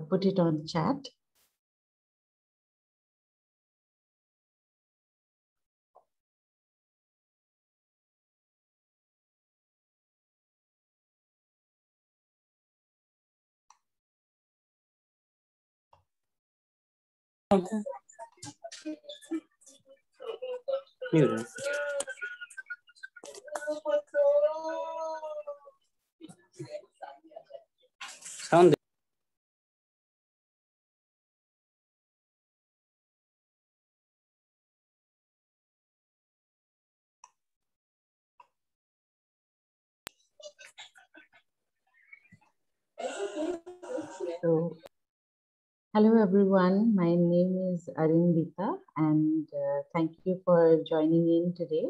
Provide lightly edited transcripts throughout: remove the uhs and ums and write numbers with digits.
put it on chat. Okay. Sound. So, hello everyone, my name is Arindita and thank you for joining in today.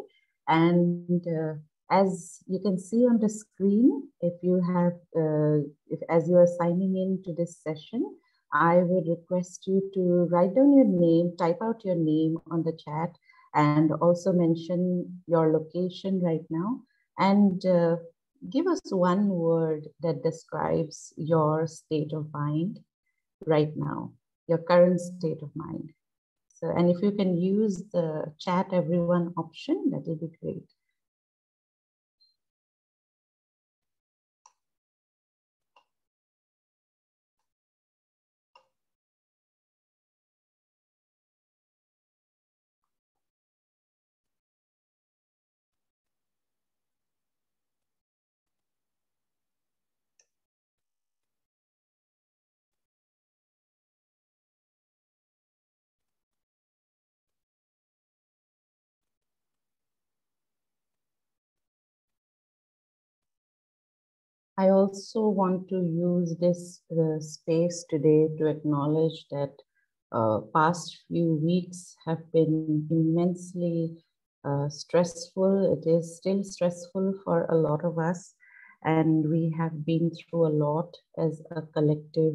And as you can see on the screen, if you have, as you are signing in to this session, I would request you to write down your name, type out your name on the chat, and also mention your location right now. And give us one word that describes your state of mind right now, your current state of mind. So, and if you can use the chat everyone option, that will be great. I also want to use this space today to acknowledge that past few weeks have been immensely stressful. It is still stressful for a lot of us, and we have been through a lot as a collective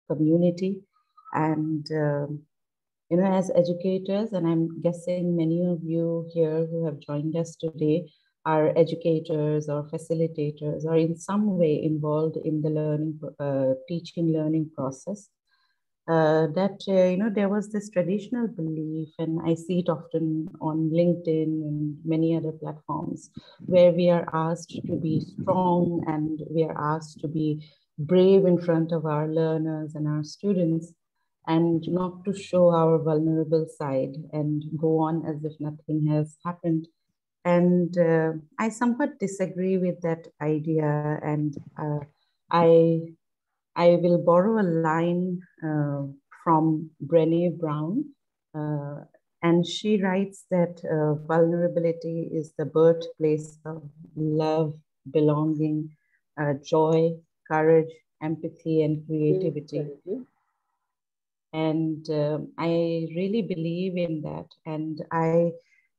community. And you know, as educators, and I'm guessing many of you here who have joined us today are educators or facilitators or in some way involved in the learning, teaching learning process. You know, there was this traditional belief, and I see it often on LinkedIn and many other platforms, where we are asked to be strong and we are asked to be brave in front of our learners and our students, and not to show our vulnerable side and go on as if nothing has happened. And I somewhat disagree with that idea, and I will borrow a line from Brené Brown, and she writes that vulnerability is the birthplace of love, belonging, joy, courage, empathy, and creativity. And I really believe in that. And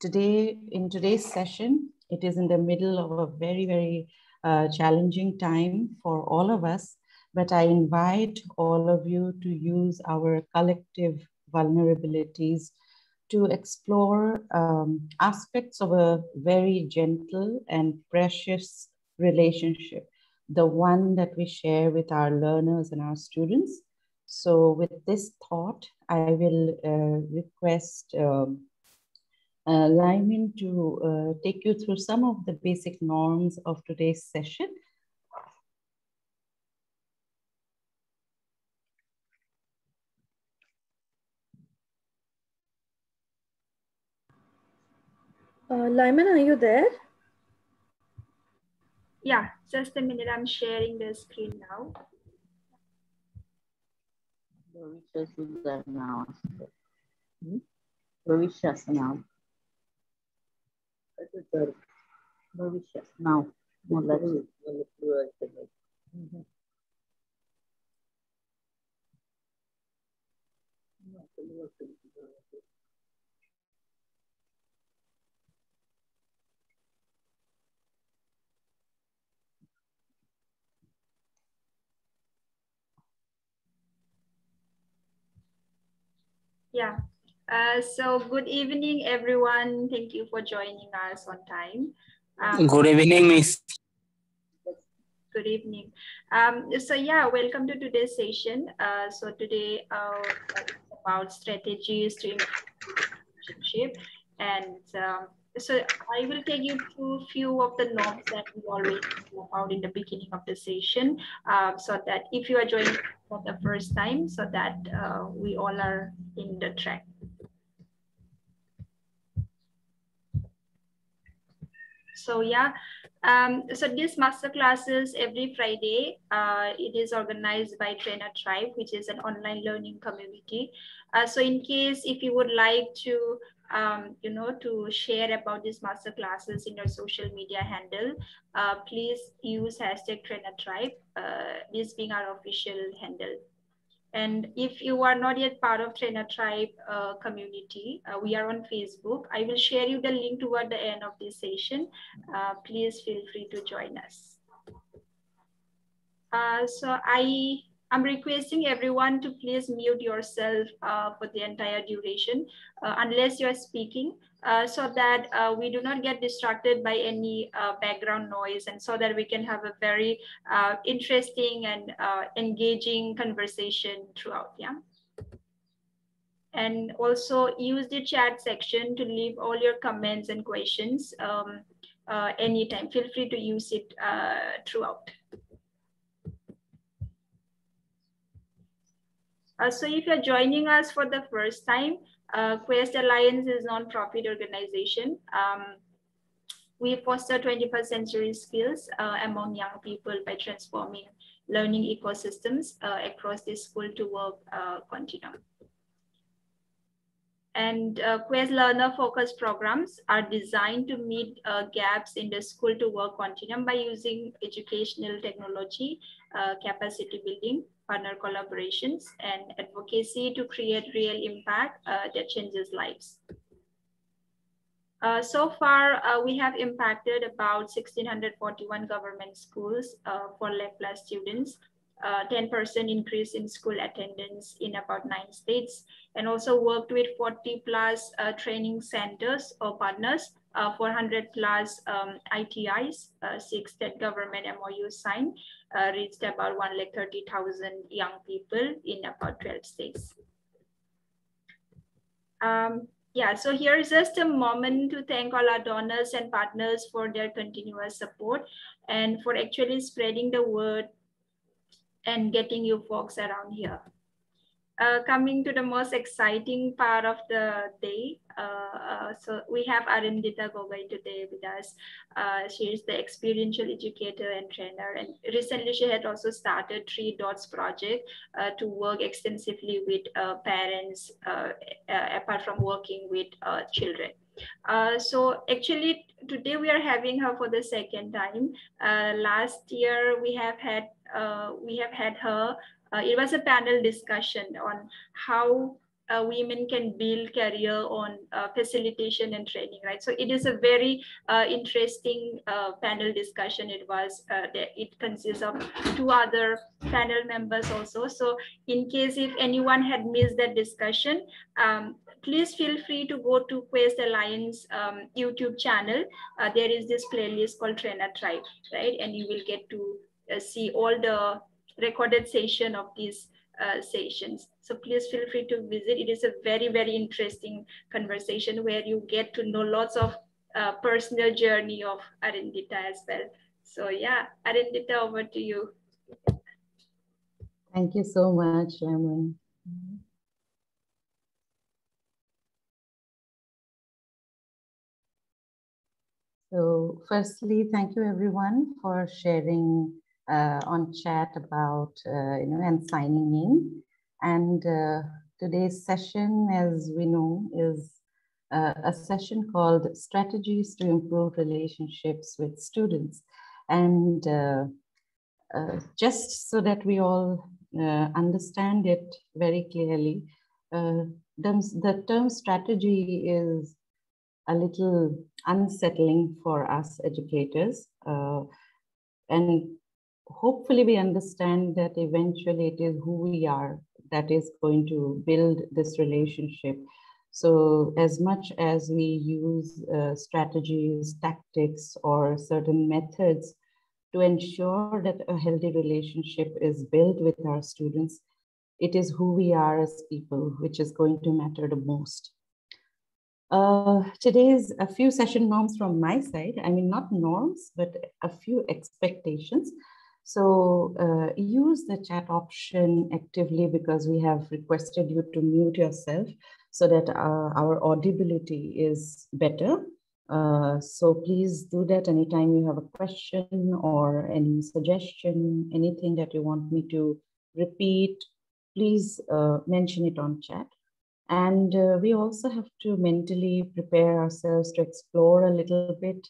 in today's session, it is in the middle of a very, very challenging time for all of us. But I invite all of you to use our collective vulnerabilities to explore aspects of a very gentle and precious relationship, the one that we share with our learners and our students. So with this thought, I will request Lyman to take you through some of the basic norms of today's session. Lyman, are you there? Yeah, just a minute. I'm sharing the screen now. Yeah. So good evening, everyone. Thank you for joining us on time. Good evening, Miss. Good evening. So yeah, welcome to today's session. So today it's about strategies to improve relationship, and so I will take you through few of the norms that we always talk about in the beginning of the session, so that if you are joining for the first time, so that we all are in the track. So yeah, so this master classes every Friday. It is organized by Trainer Tribe, which is an online learning community. So in case if you would like to, to share about these master classes in your social media handle, please use hashtag Trainer Tribe. This being our official handle. And if you are not yet part of Trainer Tribe community, we are on Facebook. I will share you the link toward the end of this session. Please feel free to join us. So I'm requesting everyone to please mute yourself for the entire duration, unless you're speaking, so that we do not get distracted by any background noise, and so that we can have a very interesting and engaging conversation throughout, yeah? And also use the chat section to leave all your comments and questions anytime. Feel free to use it throughout. So if you're joining us for the first time, Quest Alliance is a non-profit organization. We foster 21st century skills among young people by transforming learning ecosystems across the school to work continuum. And Quest learner focused programs are designed to meet gaps in the school to work continuum by using educational technology, capacity building, partner collaborations, and advocacy to create real impact that changes lives. So far, we have impacted about 1,641 government schools for LEP+ students, 10% increase in school attendance in about 9 states, and also worked with 40+ training centers or partners, 400+ ITIs, 6 state government MOUs signed, reached about 130,000 young people in about 12 states. Yeah, so here is just a moment to thank all our donors and partners for their continuous support and for actually spreading the word and getting you folks around here. Coming to the most exciting part of the day. So we have Arindita Gogoi today with us. She is the experiential educator and trainer. And recently she had also started 3 Dots project to work extensively with parents, apart from working with children. So actually today we are having her for the second time. Last year we have had her. It was a panel discussion on how women can build career on facilitation and training, right? So it is a very interesting panel discussion. It was, it consists of 2 other panel members also. So in case if anyone had missed that discussion, please feel free to go to Quest Alliance YouTube channel. There is this playlist called Trainer Tribe, right? And you will get to see all the recorded session of these sessions. So please feel free to visit. It is a very, very interesting conversation where you get to know lots of personal journey of Arindita as well. So yeah, Arindita, over to you. Thank you so much, Lemon. So firstly, thank you everyone for sharing on chat about, and signing in. And today's session, as we know, is a session called Strategies to Improve Relationships with Students. And just so that we all understand it very clearly, the term strategy is a little unsettling for us educators. And hopefully we understand that eventually it is who we are that is going to build this relationship. So as much as we use strategies, tactics, or certain methods to ensure that a healthy relationship is built with our students. It is who we are as people, which is going to matter the most. Today's a few session norms from my side. I mean, not norms, but a few expectations. So use the chat option actively because we have requested you to mute yourself so that our audibility is better. So please do that anytime you have a question or any suggestion, anything that you want me to repeat, please mention it on chat. And we also have to mentally prepare ourselves to explore a little bit.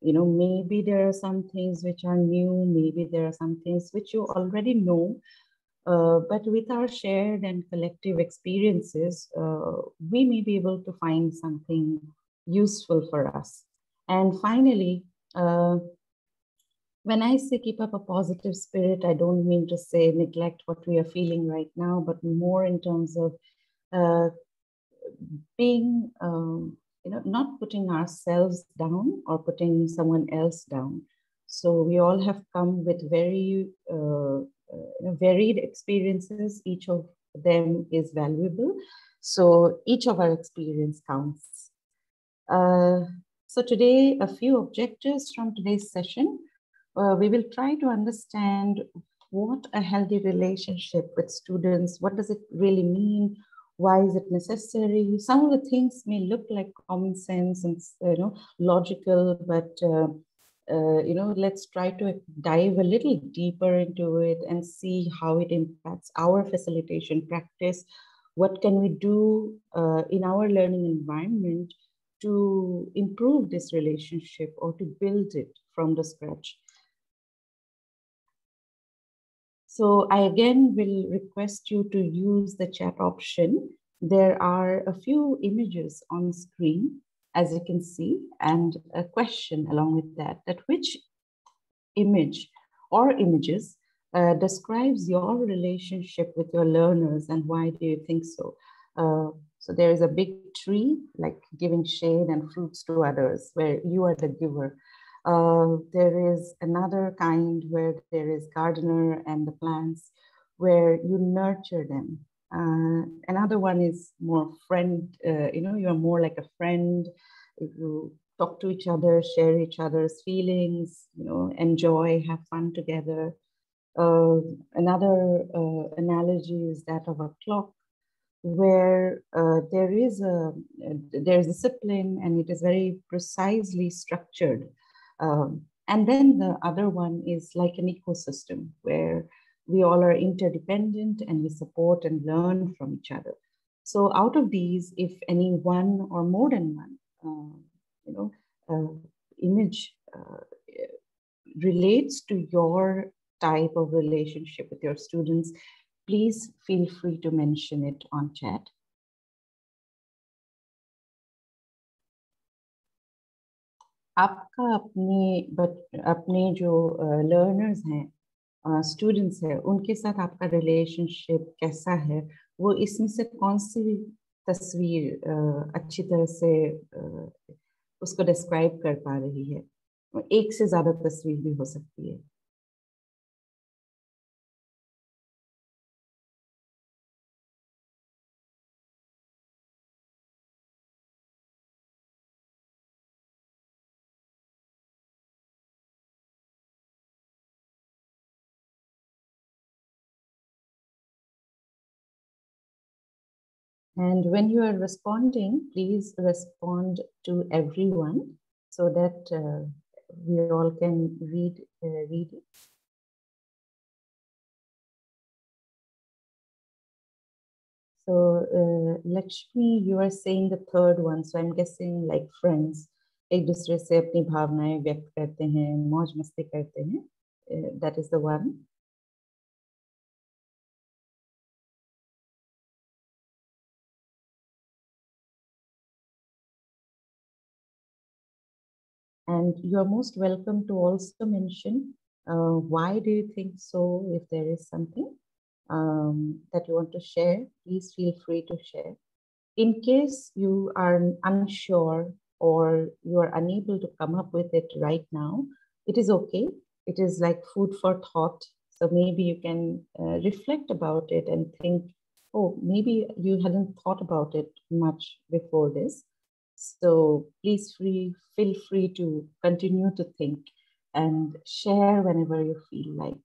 Maybe there are some things which are new, maybe there are some things which you already know, but with our shared and collective experiences, we may be able to find something useful for us. And finally, when I say keep up a positive spirit, I don't mean to say neglect what we are feeling right now, but more in terms of being, not putting ourselves down or putting someone else down. So we all have come with very varied experiences. Each of them is valuable. So each of our experience counts. So today, a few objectives from today's session. We will try to understand what a healthy relationship with students, what does it really mean? Why is it necessary? Some of the things may look like common sense and logical, but let's try to dive a little deeper into it and see how it impacts our facilitation practice. What can we do in our learning environment to improve this relationship or to build it from the scratch? So I again will request you to use the chat option. There are a few images on screen, as you can see, and a question along with that which image or images describes your relationship with your learners and why do you think so? So there is a big tree, like giving shade and fruits to others, where you are the giver. There is another kind where there is gardener and the plants, where you nurture them. Another one is more friend, you're more like a friend. You talk to each other, share each other's feelings, enjoy, have fun together. Another analogy is that of a clock, where there is discipline and it is very precisely structured. And then the other one is like an ecosystem where we all are interdependent and we support and learn from each other. So out of these, if any one or more than one, image relates to your type of relationship with your students, please feel free to mention it on chat. आपका अपने जो learners हैं, students हैं, उनके साथ आपका relationship कैसा है? वो इसमें से कौन सी तस्वीर अच्छी तरह से उसको describe कर पा रही है? एक से ज़्यादा तस्वीर भी हो सकती है. And when you are responding, please respond to everyone so that we all can read it. So Lakshmi, you are saying the third one. So I'm guessing like friends, एक दूसरे से अपनी भावनाएं व्यक्त करते हैं, मौज मस्ती करते हैं. That is the one. And you're most welcome to also mention why do you think so? If there is something that you want to share, please feel free to share. In case you are unsure or you are unable to come up with it right now, it is okay. It is like food for thought. So maybe you can reflect about it and think, oh, maybe you hadn't thought about it much before this. So please feel free to continue to think and share whenever you feel like.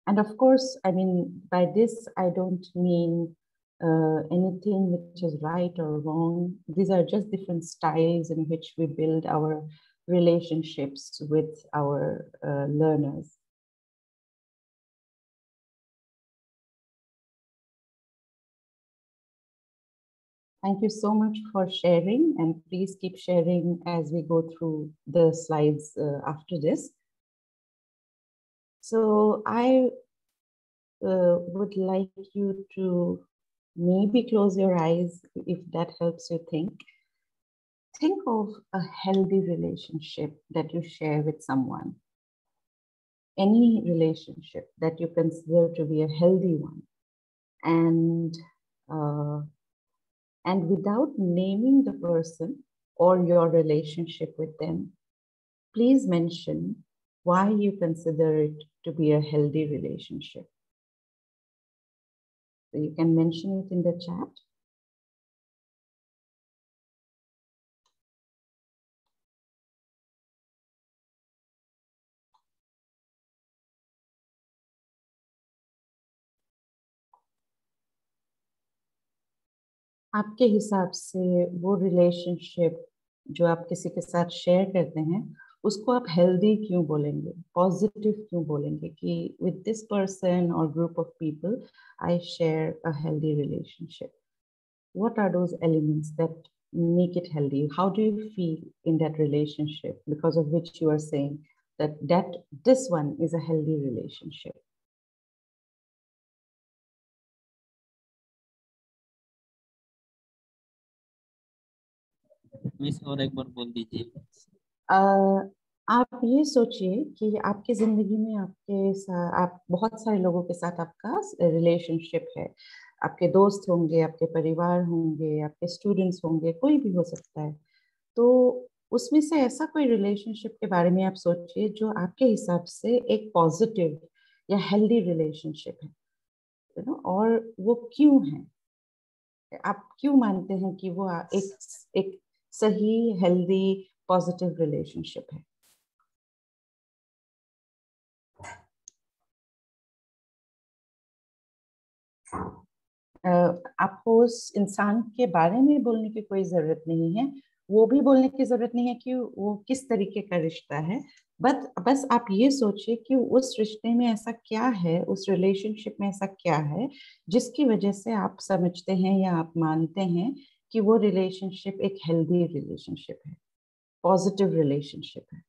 And of course, I mean, by this, I don't mean anything which is right or wrong. These are just different styles in which we build our relationships with our learners. Thank you so much for sharing, and please keep sharing as we go through the slides after this. So I would like you to maybe close your eyes if that helps you think. Think of a healthy relationship that you share with someone. Any relationship that you consider to be a healthy one. And without naming the person or your relationship with them, please mention why you consider it to be a healthy relationship. So you can mention it in the chat. आपके हिसाब से वो relationship जो आप किसी के साथ share करते हैं उसको आप हेल्दी क्यों बोलेंगे, पॉजिटिव क्यों बोलेंगे कि विद दिस पर्सन और group of people I share a healthy relationship. What are those elements that make it healthy? How do you feel in that relationship because of which you are saying that this one is a healthy relationship? Miss और एक बार बोल दीजिए. आप ये सोचिए कि आपकी जिंदगी में आपके साथ आप बहुत सारे लोगों के साथ आपका रिलेशनशिप है. आपके दोस्त होंगे, आपके परिवार होंगे, आपके स्टूडेंट्स होंगे, कोई भी हो सकता है. तो उसमें से ऐसा कोई रिलेशनशिप के बारे में आप सोचिए जो आपके हिसाब से एक पॉजिटिव या हेल्दी रिलेशनशिप है, यू नो, और वो क्यों है. आप क्यों मानते हैं कि वो एक सही, हेल्दी, पॉजिटिव रिलेशनशिप है. आपको उस इंसान के बारे में बोलने की कोई जरूरत नहीं है, वो भी बोलने की जरूरत नहीं है कि वो किस तरीके का रिश्ता है. बस आप ये सोचिए कि उस रिश्ते में ऐसा क्या है, उस रिलेशनशिप में ऐसा क्या है जिसकी वजह से आप समझते हैं या आप मानते हैं कि वो रिलेशनशिप एक हेल्दी रिलेशनशिप है, पॉजिटिव रिलेशनशिप है.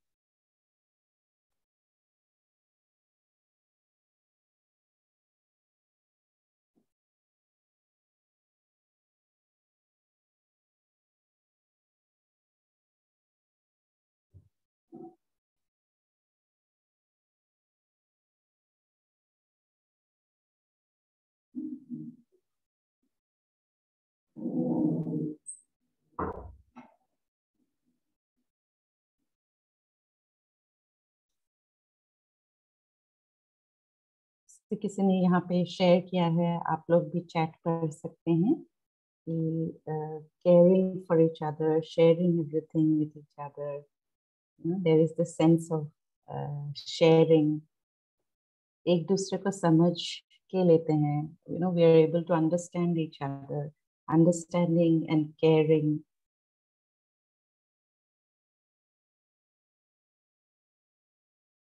किसी ने यहाँ पे शेयर किया है, आप लोग भी चैट कर सकते हैं कि caring for each other, sharing everything with each other, you know, there is the sense of sharing. एक दूसरे को समझ के लेते हैं, you know, we are able to understand each other, understanding and caring.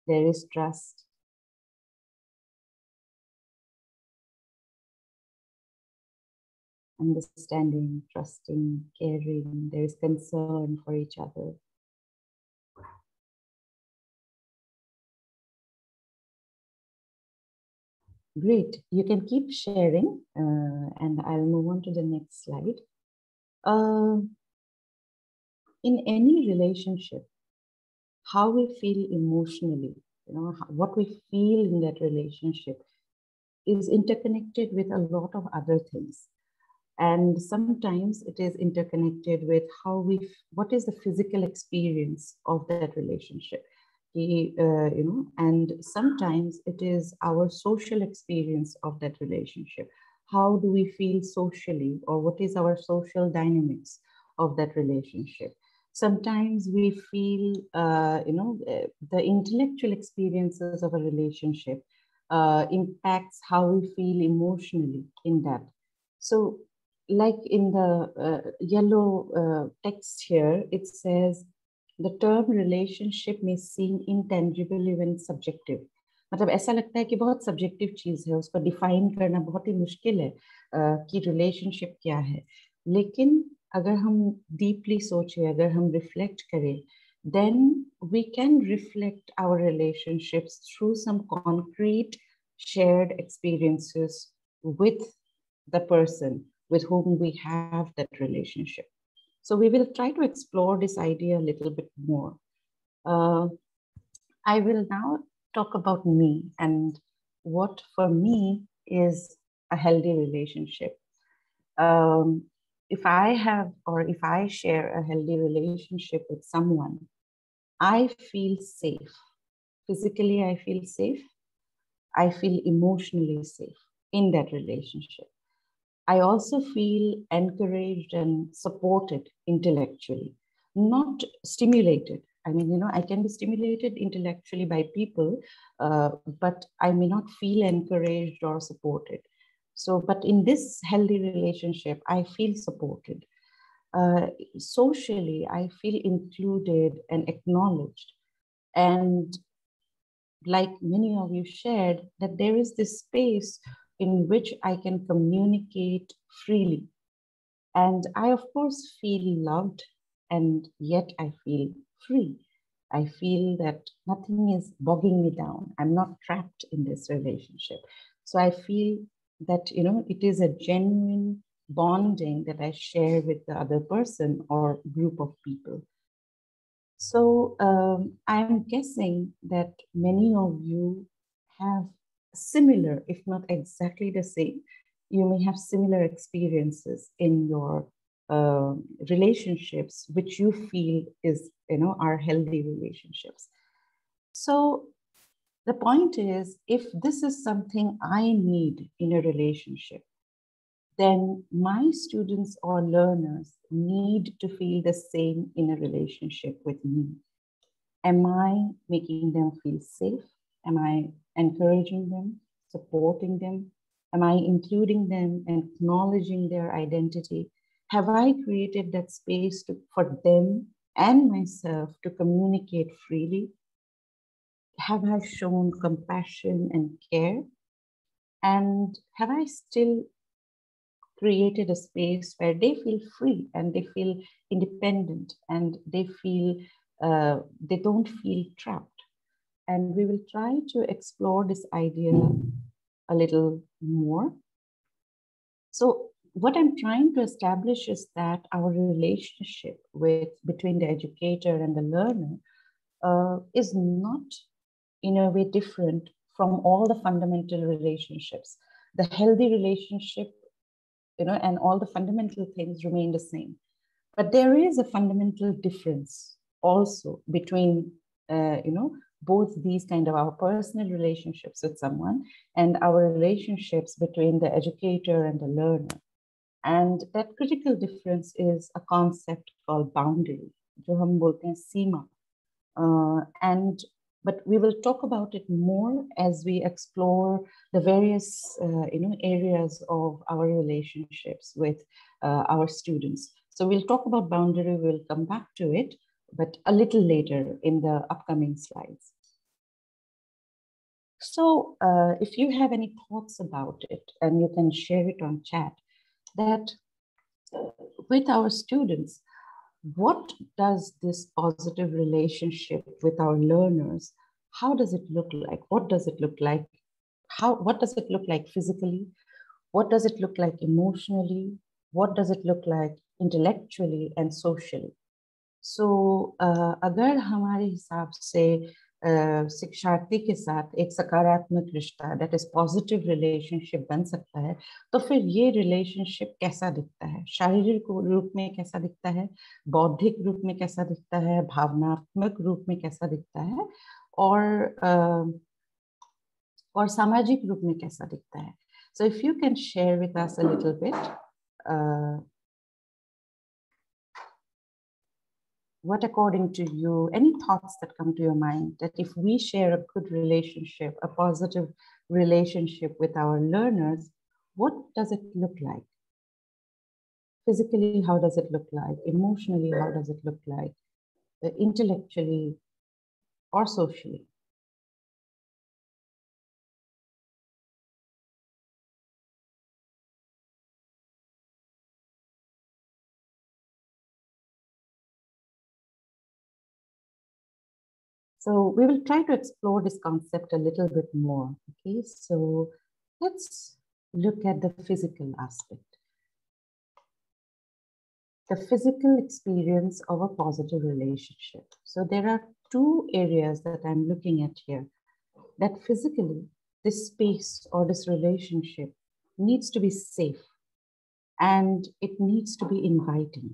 There is trust. Understanding, trusting, caring. There is concern for each other. Great. You can keep sharing, and I'll move on to the next slide. In any relationship, how we feel emotionally, what we feel in that relationship is interconnected with a lot of other things. And sometimes it is interconnected with what is the physical experience of that relationship. And sometimes it is our social experience of that relationship. How do we feel socially, or what is our social dynamics of that relationship? Sometimes we feel, the intellectual experiences of a relationship impacts how we feel emotionally in that. So, like in the yellow text here, it says, the term relationship may seem intangible, even subjective. मतलब ऐसा लगता है कि बहुत subjective चीज है, उसको define करना बहुत ही मुश्किल है कि रिलेशनशिप क्या है. लेकिन अगर हम डीपली सोचें, अगर हम रिफ्लेक्ट करें, then we can reflect our relationships through some concrete shared experiences with the person with whom we have that relationship. So we will try to explore this idea a little bit more. I will now talk about me and what for me is a healthy relationship. If I share a healthy relationship with someone, I feel safe. Physically, I feel safe. I feel emotionally safe in that relationship. I also feel encouraged and supported intellectually, not stimulated. I mean, I can be stimulated intellectually by people, but I may not feel encouraged or supported. So, but in this healthy relationship, I feel supported. Socially, I feel included and acknowledged. And like many of you shared, that there is this space in which I can communicate freely. And I, of course, feel loved, and yet I feel free. I feel that nothing is bogging me down. I'm not trapped in this relationship. So I feel that, it is a genuine bonding that I share with the other person or group of people. So I'm guessing that many of you have similar, if not exactly the same, you may have similar experiences in your relationships, which you feel is, are healthy relationships. So the point is, if this is something I need in a relationship, then my students or learners need to feel the same in a relationship with me. Am I making them feel safe? Am I encouraging them, supporting them? Am I including them and acknowledging their identity? Have I created that space for them and myself to communicate freely? Have I shown compassion and care? And have I still created a space where they feel free and they feel independent and they feel they don't feel trapped? And we will try to explore this idea a little more. So what I'm trying to establish is that our relationship between the educator and the learner is not in a way different from all the fundamental relationships. The healthy relationship, and all the fundamental things remain the same. But there is a fundamental difference also between, both these kind of our personal relationships with someone and our relationships between the educator and the learner. And that critical difference is a concept called boundary, जो हम बोलते हैं सीमा. But we will talk about it more as we explore the various areas of our relationships with our students. So we'll talk about boundary, we'll come back to it, but a little later in the upcoming slides. So if you have any thoughts about it, and you can share it on chat, that with our students, what does this positive relationship with our learners, how does it look like? What does it look like? What does it look like physically? What does it look like emotionally? What does it look like intellectually and socially? सो अगर हमारे हिसाब से शिक्षार्थी के साथ एक सकारात्मक रिश्ता, दैट इज पॉजिटिव रिलेशनशिप बन सकता है, तो फिर ये रिलेशनशिप कैसा दिखता है? शारीरिक रूप में कैसा दिखता है, बौद्धिक रूप में कैसा दिखता है, भावनात्मक रूप में कैसा दिखता है, और सामाजिक रूप में कैसा दिखता है? So if you can share with us a little bit, what according to you, any thoughts that come to your mind, that if we share a good relationship, a positive relationship with our learners, what does it look like? Physically, how does it look like? Emotionally, how does it look like? Intellectually or socially? So we will try to explore this concept a little bit more. Okay, so let's look at the physical aspect. The physical experience of a positive relationship. So there are two areas that I'm looking at here. That physically, this space or this relationship needs to be safe and it needs to be inviting.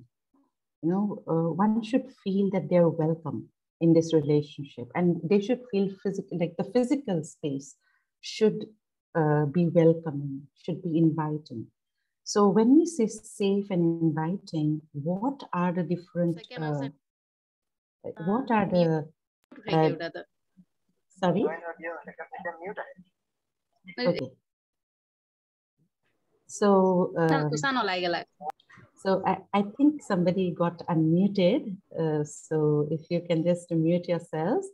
You know, one should feel that they're welcome in this relationship, and they should feel physical, like the physical space should be welcoming, should be inviting. So when we say safe and inviting, what are the different, what are the, sorry? Okay. So, so I think somebody got unmuted. So if you can just mute yourselves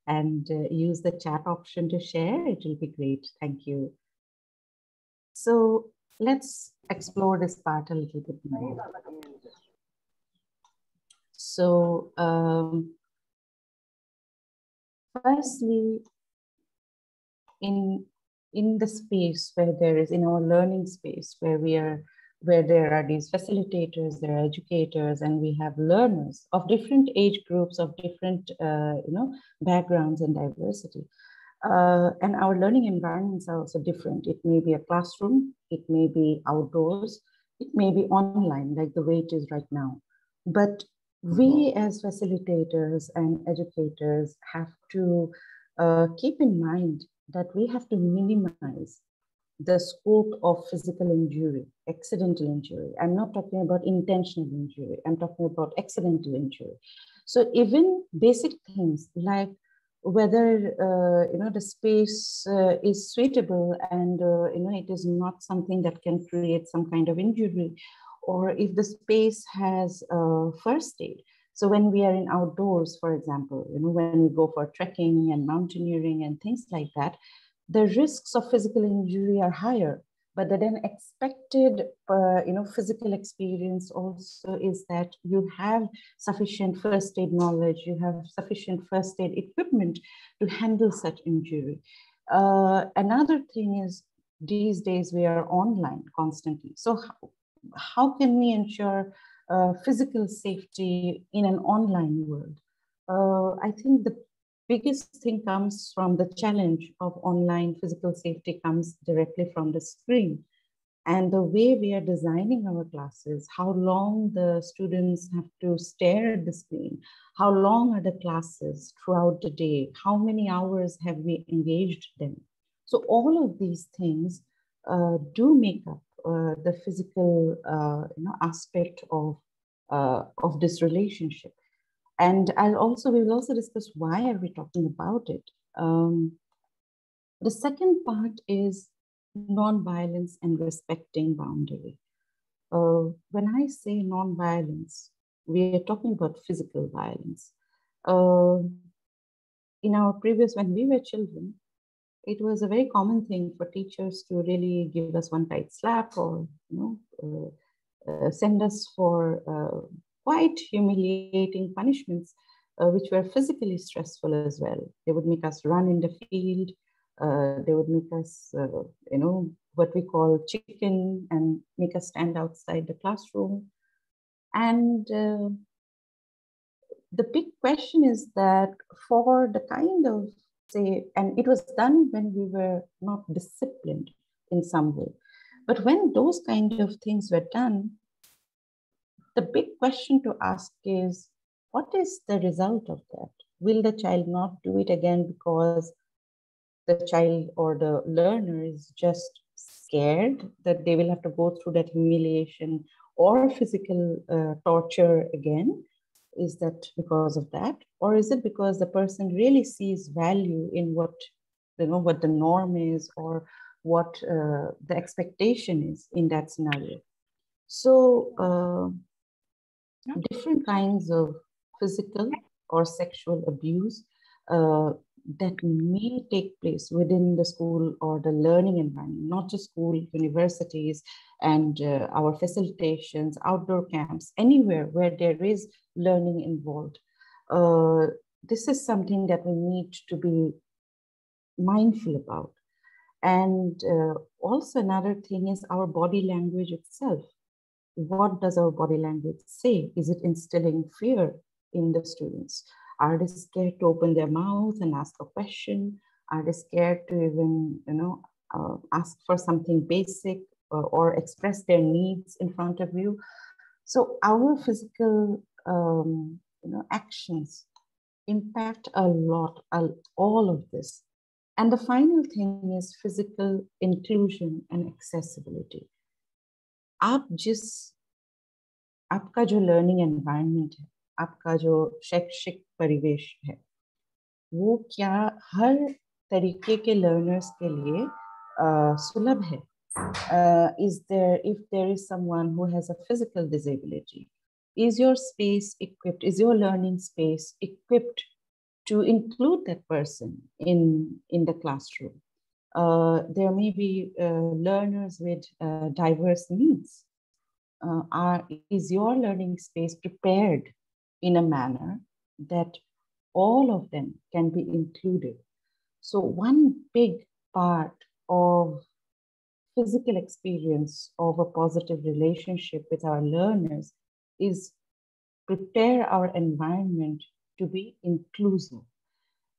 and use the chat option to share, it will be great. Thank you. So let's explore this part a little bit more. So firstly, in the space where there is, in our learning space, where there are these facilitators, there are educators, and we have learners of different age groups, of different backgrounds and diversity. And our learning environments are also different. It may be a classroom, it may be outdoors, it may be online, like the way it is right now. But we as facilitators and educators have to keep in mind that we have to minimize the scope of physical injury, accidental injury. I'm not talking about intentional injury. I'm talking about accidental injury. So even basic things like whether the space is suitable and it is not something that can create some kind of injury, or if the space has first aid. So when we are in outdoors, for example, when we go for trekking and mountaineering and things like that, the risks of physical injury are higher, but the then expected, physical experience also is that you have sufficient first aid knowledge, you have sufficient first aid equipment to handle such injury. Another thing is, these days we are online constantly. So how can we ensure physical safety in an online world? I think the biggest thing comes from the challenge of online physical safety comes directly from the screen. And the way we are designing our classes, how long the students have to stare at the screen, how long are the classes throughout the day, how many hours have we engaged them. So all of these things do make up the physical aspect of this relationship. And we will also discuss why are we talking about it. The second part is non-violence and respecting boundary. When I say non-violence, we are talking about physical violence. In our previous, when we were children, it was a very common thing for teachers to really give us one tight slap or send us for quite humiliating punishments, which were physically stressful as well. They would make us run in the field. They would make us, what we call chicken, and make us stand outside the classroom. And the big question is that for the kind of, say, and it was done when we were not disciplined in some way. But when those kind of things were done, the big question to ask is, what is the result of that? Will the child not do it again because the child or the learner is just scared that they will have to go through that humiliation or physical torture again? Is that because of that? Or is it because the person really sees value in what, what the norm is or what the expectation is in that scenario? So different kinds of physical or sexual abuse that may take place within the school or the learning environment, not just school, universities, and our facilitations, outdoor camps, anywhere where there is learning involved. This is something that we need to be mindful about. And also another thing is our body language itself. What does our body language say? Is it instilling fear in the students? Are they scared to open their mouth and ask a question? Are they scared to even, ask for something basic or express their needs in front of you? So our physical, actions impact a lot, all of this. And the final thing is physical inclusion and accessibility. आपका जो learning environment है, आपका जो शैक्षिक परिवेश है, वो क्या हर तरीके के लर्नर्स के लिए सुलभ है? If there is someone who has a physical disability, is your space equipped, is your learning space equipped to include that person in the classroom? There may be learners with diverse needs. Is your learning space prepared in a manner that all of them can be included? So one big part of physical experience of a positive relationship with our learners is prepare our environment to be inclusive.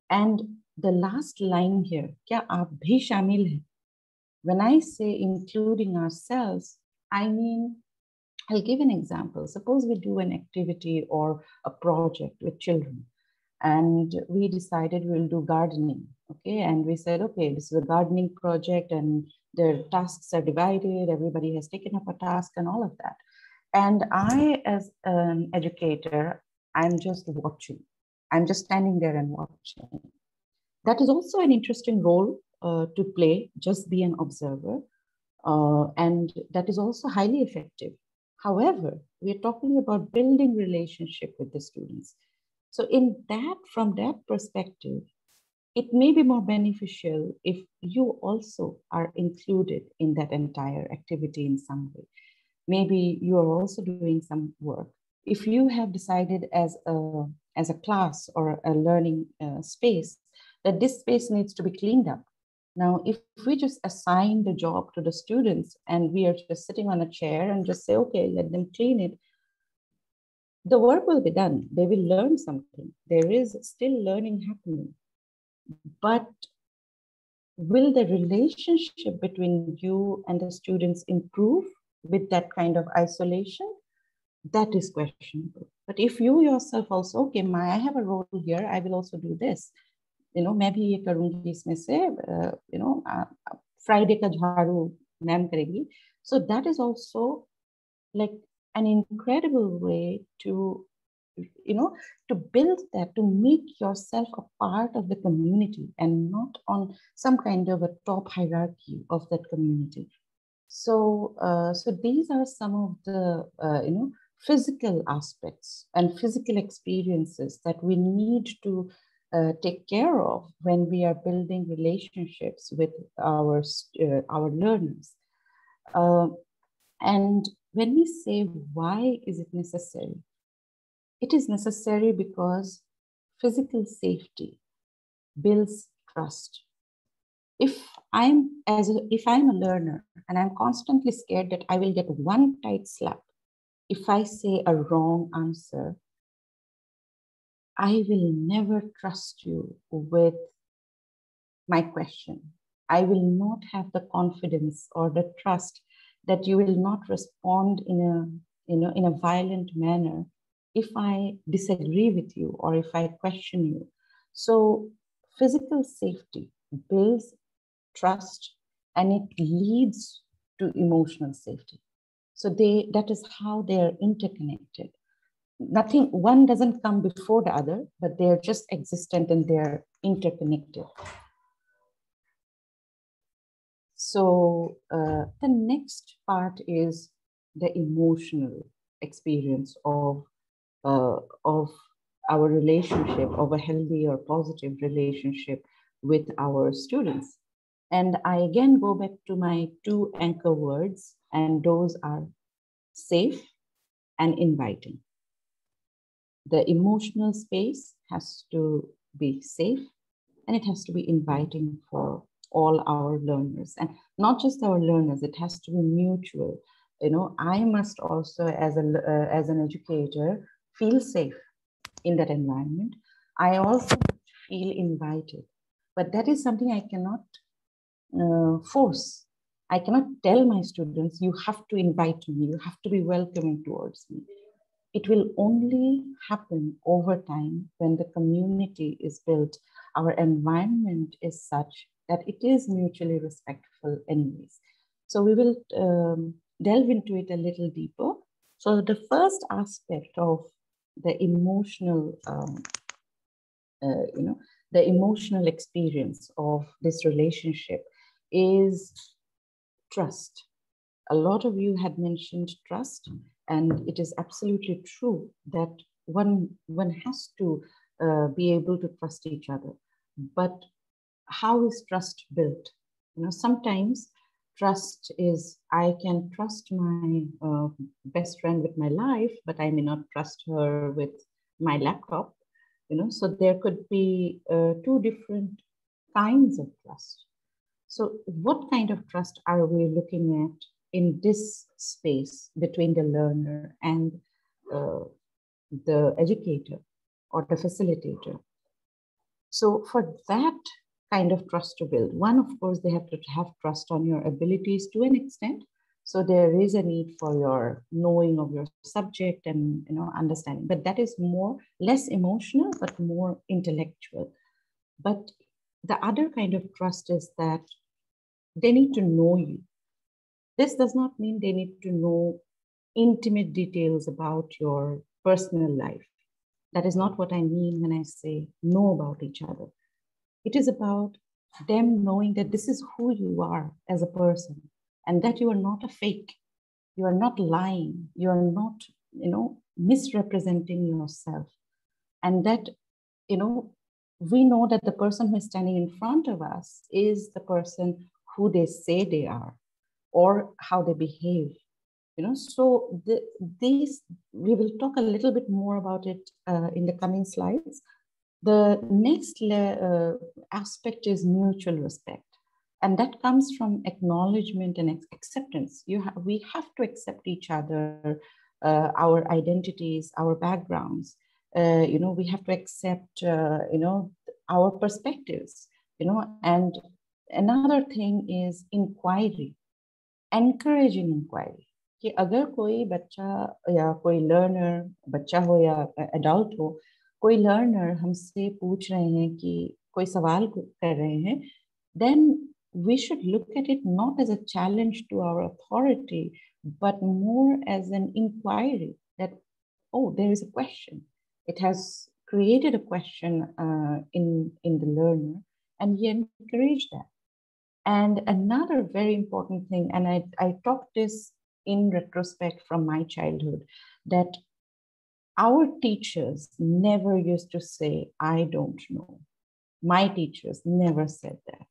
And the last line here, kya aap bhi shamil hai? When I say including ourselves, I mean, I'll give an example. Suppose we do an activity or a project with children, and we decided we'll do gardening, okay? And we said, okay, this is a gardening project and the tasks are divided, everybody has taken up a task and all of that. And I, as an educator, I'm just watching. I'm just standing there and watching. That is also an interesting role to play, just be an observer. And that is also highly effective. However, we're talking about building relationship with the students. So from that perspective, it may be more beneficial if you also are included in that entire activity in some way. Maybe you are also doing some work. If you have decided as a class or a learning space that this space needs to be cleaned up. Now, if we just assign the job to the students and we are just sitting on a chair and just say, okay, let them clean it, the work will be done. They will learn something. There is still learning happening. But will the relationship between you and the students improve with that kind of isolation? That is questionable. But if you yourself also, okay, I have a role here, I will also do this. मैं भी ये करूँगी इसमें से, Friday का झाड़ू ma'am करेगी. So that is also like an incredible way to, to build that, to make yourself a part of the community and not on some kind of a top hierarchy of that community. So, so these are some of the, physical aspects and physical experiences that we need to take care of when we are building relationships with our learners. And when we say, why is it necessary? It is necessary because physical safety builds trust. If I'm a learner and I'm constantly scared that I will get one tight slap if I say a wrong answer, I will never trust you with my question. I will not have the confidence or the trust that you will not respond in a violent manner if I disagree with you or if I question you. So physical safety builds trust and it leads to emotional safety. So that is how they are interconnected. Nothing, one doesn't come before the other, but they're just existent and they're interconnected. So the next part is the emotional experience of our relationship, of a healthy or positive relationship with our students. And I again go back to my two anchor words, and those are safe and inviting. The emotional space has to be safe and it has to be inviting for all our learners, and not just our learners, it has to be mutual. I must also, as an educator, feel safe in that environment. I also feel invited, but that is something I cannot force. I cannot tell my students, you have to invite me, you have to be welcoming towards me. It will only happen over time when the community is built. Our environment is such that it is mutually respectful anyways. So we will delve into it a little deeper. So the first aspect of the emotional, the emotional experience of this relationship is trust. A lot of you had mentioned trust, and it is absolutely true that one has to be able to trust each other. But how is trust built? Sometimes trust is, I can trust my best friend with my life, but I may not trust her with my laptop. So there could be two different kinds of trust. So what kind of trust are we looking at in this space between the learner and the educator or the facilitator? So for that kind of trust to build, one, of course, they have to have trust on your abilities to an extent. So there is a need for your knowing of your subject and understanding, but that is less emotional, but more intellectual. But the other kind of trust is that they need to know you. This does not mean they need to know intimate details about your personal life. That is not what I mean when I say know about each other. It is about them knowing that this is who you are as a person and that you are not a fake. You are not lying. You are not, misrepresenting yourself. And that, we know that the person who is standing in front of us is the person who they say they are or how they behave. So these, we will talk a little bit more about it in the coming slides. The next aspect is mutual respect. And that comes from acknowledgement and acceptance. We have to accept each other, our identities, our backgrounds. We have to accept, our perspectives, and another thing is inquiry, encouraging inquiry. कि अगर कोई बच्चा या कोई learner, बच्चा हो या adult हो, कोई लर्नर हमसे पूछ रहे हैं कि कोई सवाल कर रहे हैं, then we should look at it not as a challenge to our authority, but more as an inquiry that, oh, there is a question. It has created a question in the learner, and we encourage that. And another very important thing, and I talked this in retrospect from my childhood, that our teachers never used to say, I don't know. My teachers never said that.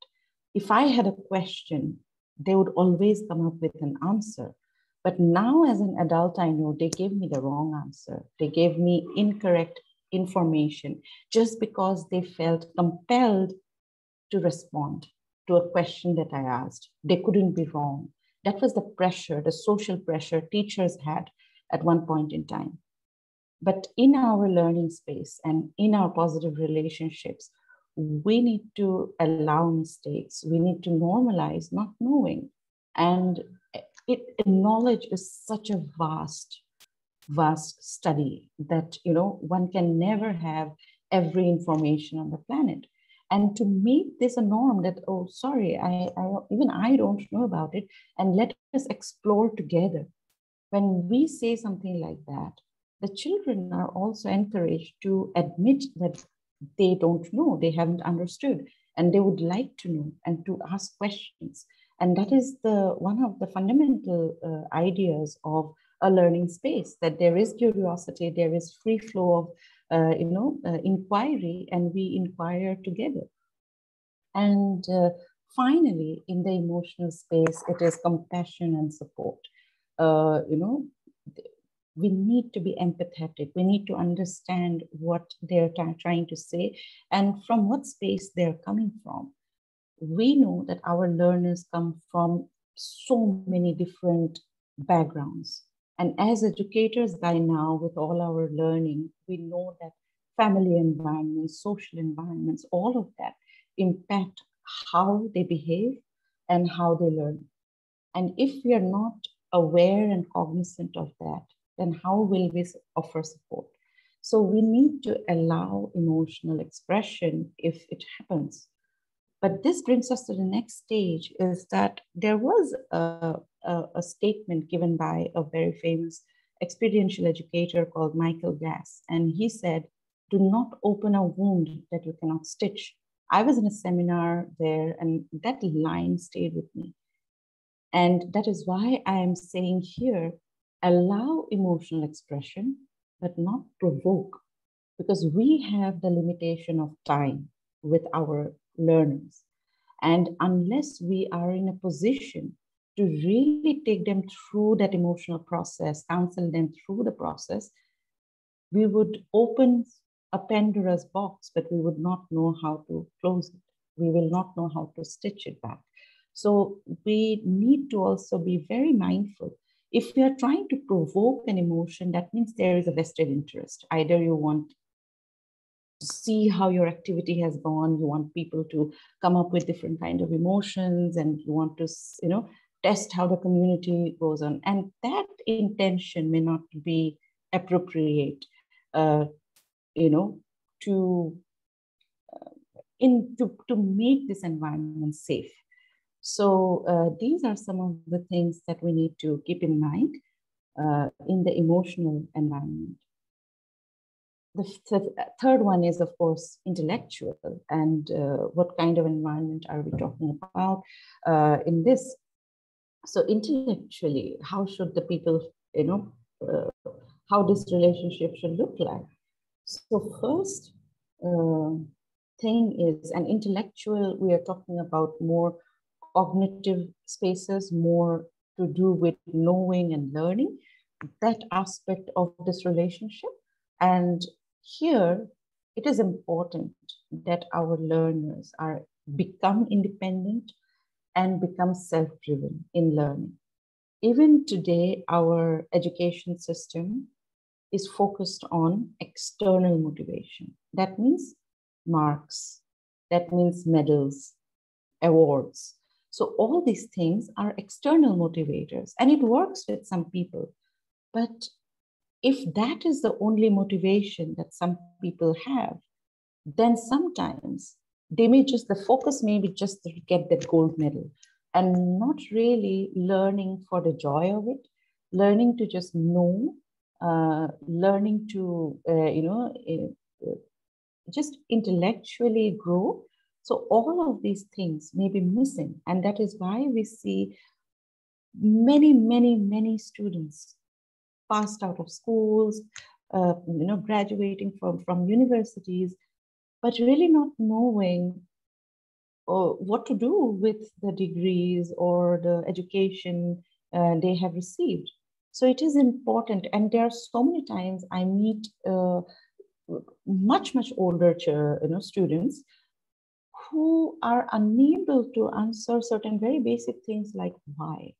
If I had a question, they would always come up with an answer. But now as an adult, I know they gave me the wrong answer. They gave me incorrect information just because they felt compelled to respond to a question that I asked. They couldn't be wrong. That was the pressure, the social pressure teachers had at one point in time. But in our learning space and in our positive relationships, we need to allow mistakes. We need to normalize not knowing. And knowledge is such a vast study that, one can never have every information on the planet. And to make this a norm that, oh, sorry, even I don't know about it, and let us explore together. When we say something like that, the children are also encouraged to admit that they don't know, they haven't understood, and they would like to know and to ask questions. And that is one of the fundamental ideas of a learning space, that there is curiosity, there is free flow of inquiry, and we inquire together. And finally, in the emotional space, it is compassion and support. We need to be empathetic. We need to understand what they're trying to say and from what space they're coming from. We know that our learners come from so many different backgrounds. And as educators by now, with all our learning, we know that family environments, social environments, all of that impact how they behave and how they learn. And if we are not aware and cognizant of that, then how will we offer support? So we need to allow emotional expression if it happens. But this brings us to the next stage, is that there was a statement given by a very famous experiential educator called Michael Gass. And he said, do not open a wound that you cannot stitch. I was in a seminar there, and that line stayed with me. And that is why I am saying here, allow emotional expression, but not provoke, because we have the limitation of time with our learners. And unless we are in a position to really take them through that emotional process, counsel them through the process, we would open a Pandora's box, but we would not know how to close it. We will not know how to stitch it back. So we need to also be very mindful. If we are trying to provoke an emotion, that means there is a vested interest. Either you want to see how your activity has gone, you want people to come up with different kind of emotions, and you want to, test how the community goes on. And that intention may not be appropriate, to make this environment safe. So these are some of the things that we need to keep in mind in the emotional environment. The third one is, of course, intellectual. And what kind of environment are we talking about in this? So intellectually, how should the people, how this relationship should look like? So first thing is, an intellectual, we are talking about more cognitive spaces, more to do with knowing and learning, that aspect of this relationship. And here, it is important that our learners become independent and become self-driven in learning. Even today, our education system is focused on external motivation. That means marks, that means medals, awards. So all these things are external motivators, and it works with some people. But if that is the only motivation that some people have, then sometimes the focus may be just to get that gold medal and not really learning for the joy of it, learning to just know, learning to, just intellectually grow. So all of these things may be missing. And that is why we see many students passed out of schools, graduating from universities, but really not knowing what to do with the degrees or the education they have received. So it is important. And there are so many times I meet much older students who are unable to answer certain very basic things like why.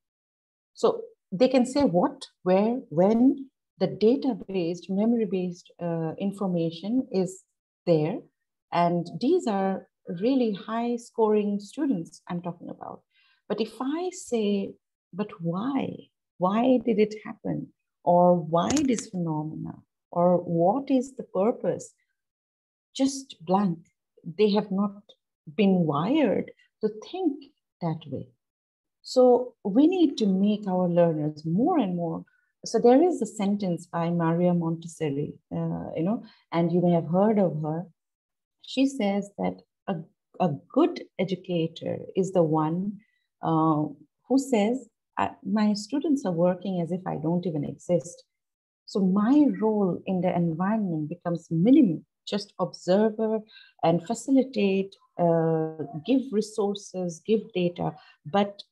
So they can say what, where, when, the data-based, memory-based information is there. And these are really high-scoring students I'm talking about. But if I say, but why? Why did it happen? Or why this phenomena? Or what is the purpose? Just blank. They have not been wired to think that way. So we need to make our learners more and more. So there is a sentence by Maria Montessori, and you may have heard of her. She says that a good educator is the one who says, my students are working as if I don't even exist. So my role in the environment becomes minimum, just observer and facilitate, give resources, give data, but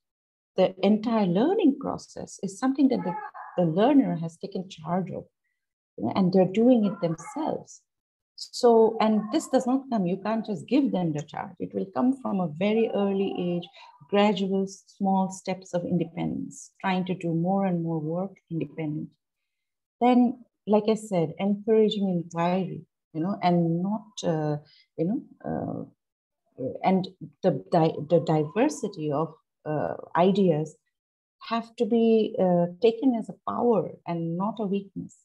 the entire learning process is something that the learner has taken charge of, and they're doing it themselves. So, and this does not come, you can't just give them the charge. It will come from a very early age, gradual, small steps of independence, trying to do more and more work independent. Then, like I said, encouraging inquiry, and not, and the diversity of ideas have to be taken as a power and not a weakness.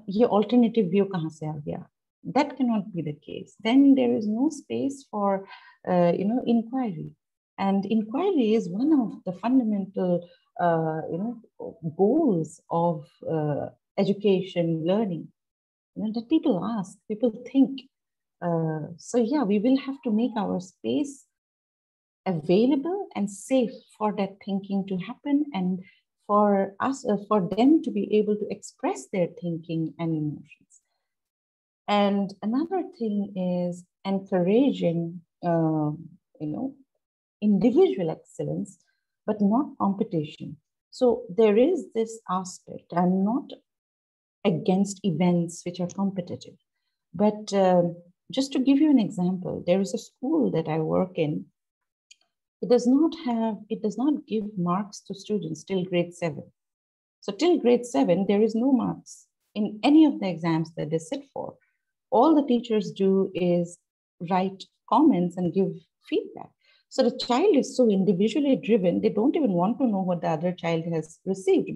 Ye alternative view kahan se aa gaya? That cannot be the case. Then there is no space for inquiry, and inquiry is one of the fundamental goals of education, learning. That people ask, people think. So yeah, we will have to make our space available and safe for that thinking to happen, and for us, for them to be able to express their thinking and emotions. And another thing is encouraging, individual excellence, but not competition. So there is this aspect. I'm not against events which are competitive, but just to give you an example, there is a school that I work in. It does not give marks to students till grade 7. So till grade 7, there is no marks in any of the exams that they sit for. All the teachers do is write comments and give feedback. So the child is so individually driven, they don't even want to know what the other child has received,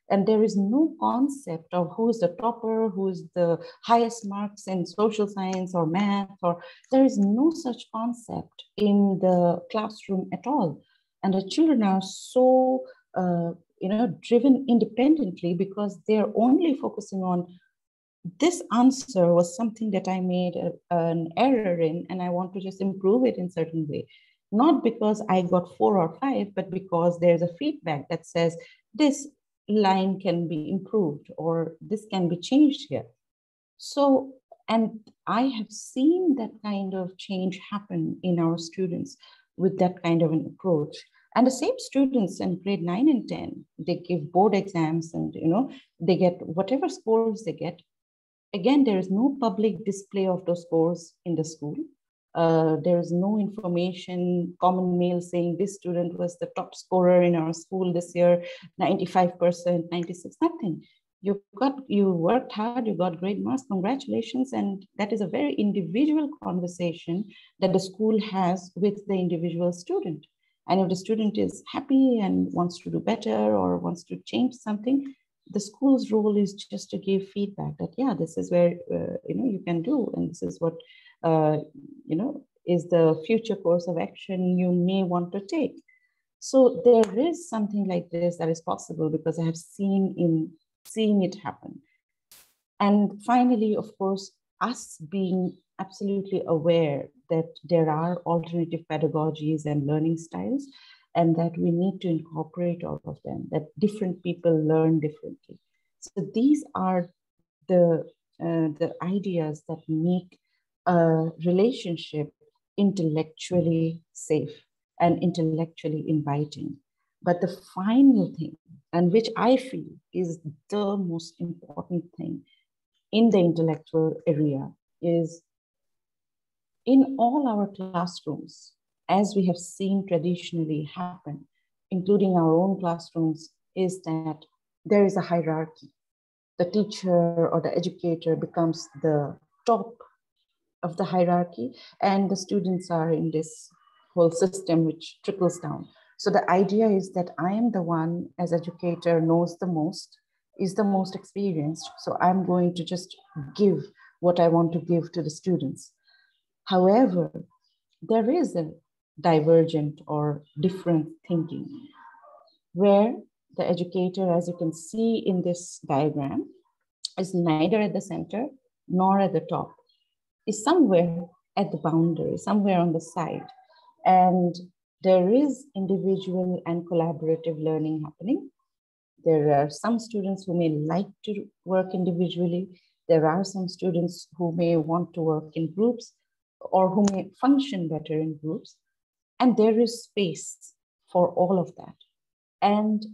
and there is no concept of who is the topper, who is the highest marks in social science or math, or there is no such concept in the classroom at all. And the children are so, driven independently because they're only focusing on this answer was something that I made an error in, and I want to just improve it in a certain way. Not because I got 4 or 5, but because there's a feedback that says this line can be improved or this can be changed here. So, and I have seen that kind of change happen in our students with that kind of an approach. And the same students in grade 9 and 10, they give board exams and, they get whatever scores they get. Again, there is no public display of those scores in the school. There is no information, common mail saying this student was the top scorer in our school this year, 95%, 96, nothing. You worked hard, you got great marks, congratulations. And that is a very individual conversation that the school has with the individual student. And if the student is happy and wants to do better or wants to change something, the school's role is just to give feedback that, yeah, this is where, you can do, and this is what, is the future course of action you may want to take. So there is something like this that is possible because I have seen it happen. And finally, of course, us being absolutely aware that there are alternative pedagogies and learning styles, and that we need to incorporate all of them, that different people learn differently. So these are the ideas that make a relationship intellectually safe and intellectually inviting. But the final thing, and which I feel is the most important thing in the intellectual area, is in all our classrooms, as we have seen traditionally happen, including our own classrooms, is that there is a hierarchy. the teacher or the educator becomes the top of the hierarchy, and the students are in this whole system which trickles down. So the idea is that I am the one as educator knows the most, is the most experienced. So I'm going to just give what I want to give to the students. However, there is a divergent or different thinking where the educator, as you can see in this diagram, is neither at the center nor at the top, is somewhere at the boundary, somewhere on the side. And there is individual and collaborative learning happening. There are some students who may like to work individually. There are some students who may want to work in groups or who may function better in groups. And there is space for all of that. And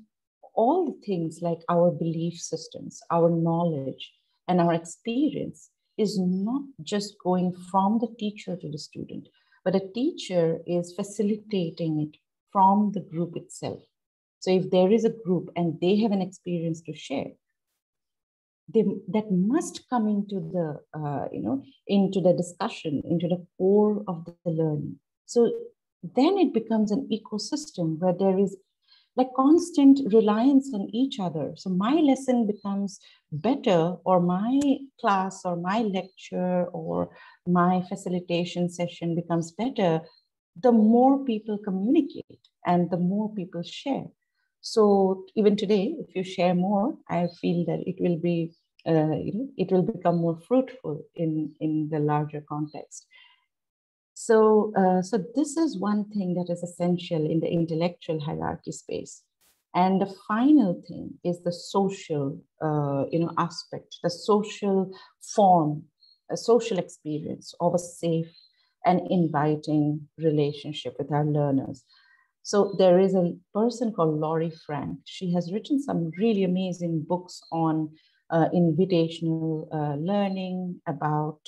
all the things like our belief systems, our knowledge, and our experience is not just going from the teacher to the student, but a teacher is facilitating it from the group itself. So if there is a group and they have an experience to share, that must come into the, into the discussion, into the core of the learning. So then it becomes an ecosystem where there is like constant reliance on each other. So my lesson becomes better, or my class or my lecture or my facilitation session becomes better, the more people communicate and the more people share. So even today, if you share more, I feel that it will be, it will become more fruitful in the larger context. So, so this is one thing that is essential in the intellectual hierarchy space. And the final thing is the social, aspect, the social form, a social experience of a safe and inviting relationship with our learners. So there is a person called Laurie Frank. She has written some really amazing books on invitational learning, about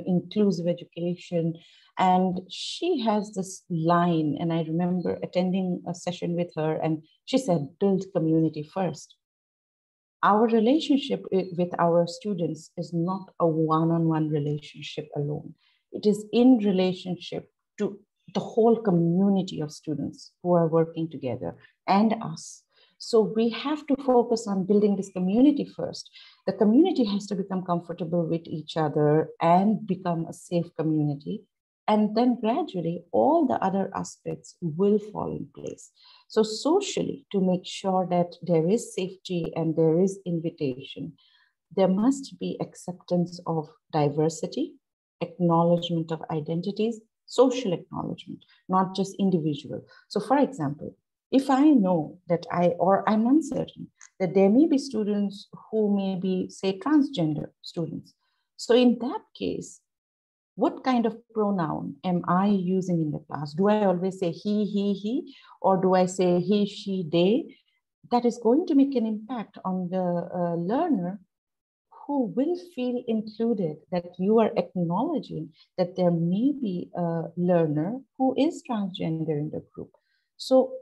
inclusive education. And she has this line, and I remember attending a session with her, and she said, build community first. Our relationship with our students is not a one-on-one relationship alone. It is in relationship to the whole community of students who are working together and us. So we have to focus on building this community first. The community has to become comfortable with each other and become a safe community. And then gradually all the other aspects will fall in place. So socially, to make sure that there is safety and there is invitation, there must be acceptance of diversity, acknowledgement of identities, social acknowledgement, not just individual. So for example, if I know that I'm uncertain that there may be students who may be, say, transgender students. So in that case, what kind of pronoun am I using in the class? Do I always say he, or do I say he, she, they? That is going to make an impact on the learner, who will feel included, that you are acknowledging that there may be a learner who is transgender in the group. So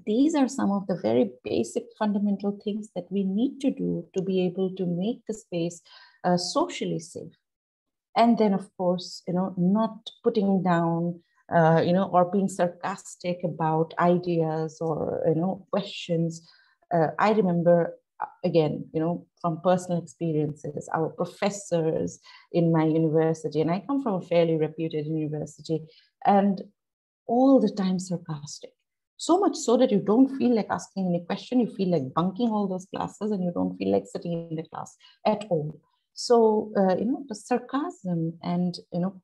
these are some of the very basic fundamental things that we need to do to be able to make the space socially safe. And then, of course, not putting down, or being sarcastic about ideas or, questions. I remember, again, from personal experiences, our professors in my university, and I come from a fairly reputed university, and all the time sarcastic. So much so that you don't feel like asking any question, you feel like bunking all those classes, and you don't feel like sitting in the class at all. So, the sarcasm and,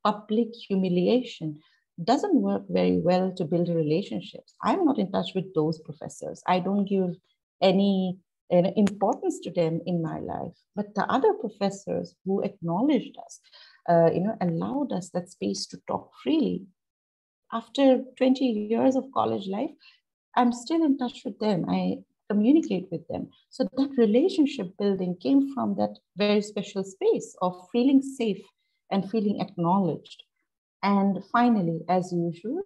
public humiliation doesn't work very well to build relationships. I'm not in touch with those professors. I don't give any importance to them in my life. But the other professors who acknowledged us, allowed us that space to talk freely. After 20 years of college life, I'm still in touch with them. I communicate with them. So that relationship building came from that very special space of feeling safe and feeling acknowledged. And finally, as usual,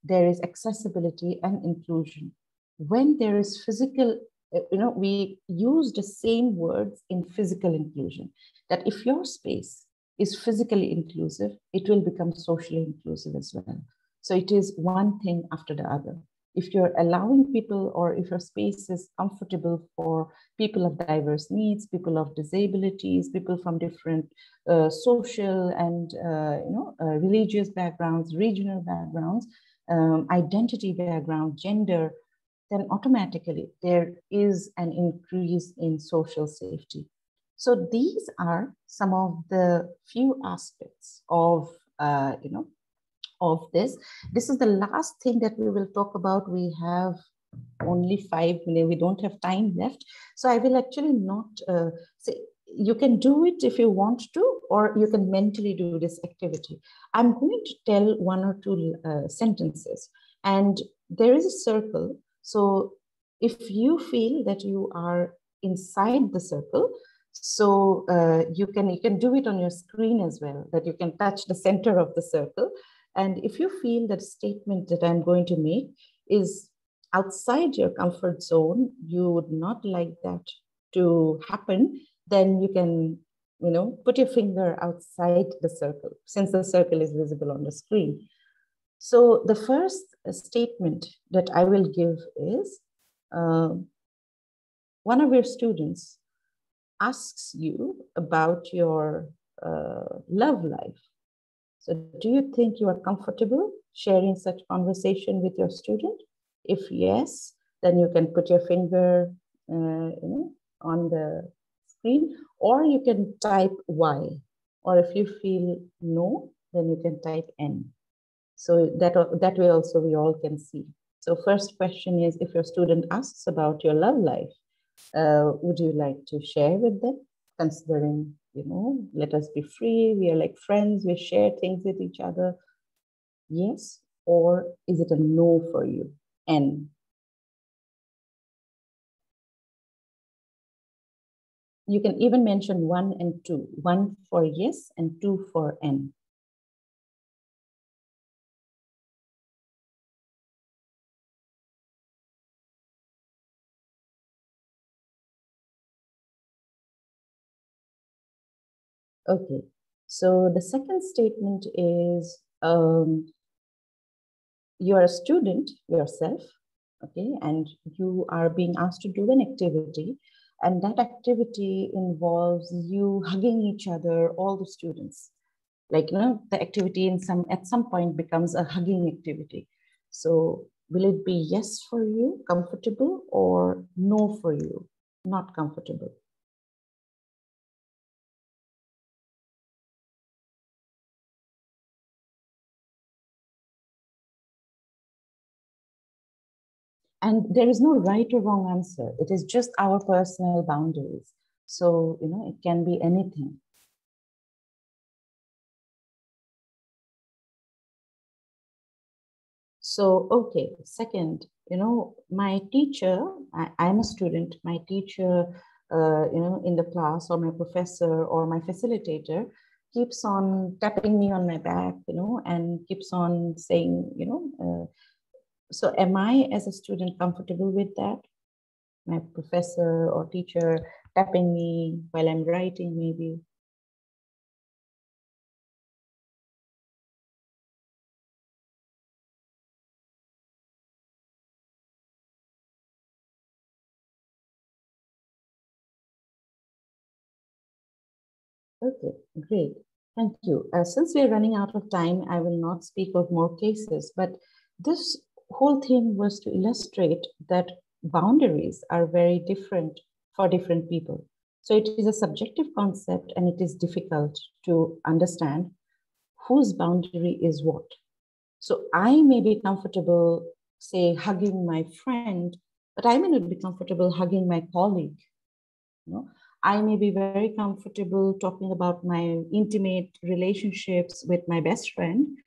there is accessibility and inclusion. When there is physical we use the same words in physical inclusion, that if your space is physically inclusive, it will become socially inclusive as well. So it is one thing after the other. If you're allowing people, or if your space is comfortable for people of diverse needs, people of disabilities, people from different social and religious backgrounds, regional backgrounds, identity background, gender, then automatically there is an increase in social safety. So these are some of the few aspects of of this. This is the last thing that we will talk about. We have only 5 minutes. We don't have time left. So I will actually not say, you can do it if you want to, or you can mentally do this activity. I'm going to tell 1 or 2 sentences, and there is a circle. So if you feel that you are inside the circle, so you can do it on your screen as well, that you can touch the center of the circle. And if you feel that statement that I'm going to make is outside your comfort zone, you would not like that to happen, then you can, put your finger outside the circle, since the circle is visible on the screen. So the first statement that I will give is, one of your students asks you about your love life. So do you think you are comfortable sharing such conversation with your student? If yes, then you can put your finger on the screen, or you can type Y. Or if you feel no, then you can type N. So that way also we all can see. So first question is, if your student asks about your love life, would you like to share with them? Considering, let us be free, we are like friends, we share things with each other. Yes, or is it a no for you? N. You can even mention 1 and 2. 1 for yes and 2 for N. Okay, so the second statement is, you're a student yourself, okay, and you are being asked to do an activity, and that activity involves you hugging each other, all the students. Like, the activity at some point becomes a hugging activity. So will it be yes for you, comfortable, or no for you, not comfortable? And there is no right or wrong answer. It is just our personal boundaries. So, it can be anything. So, okay, second, my teacher, I'm a student, my teacher, in the class, or my professor or my facilitator keeps on tapping me on my back, and keeps on saying, so am I as a student comfortable with that? My professor or teacher tapping me while I'm writing, maybe. Okay, great. Thank you. Since we're running out of time, I will not speak of more cases, but this whole thing was to illustrate that boundaries are very different for different people. So it is a subjective concept, and it is difficult to understand whose boundary is what. So I may be comfortable, say, hugging my friend, but I may not be comfortable hugging my colleague. I may be very comfortable talking about my intimate relationships with my best friend,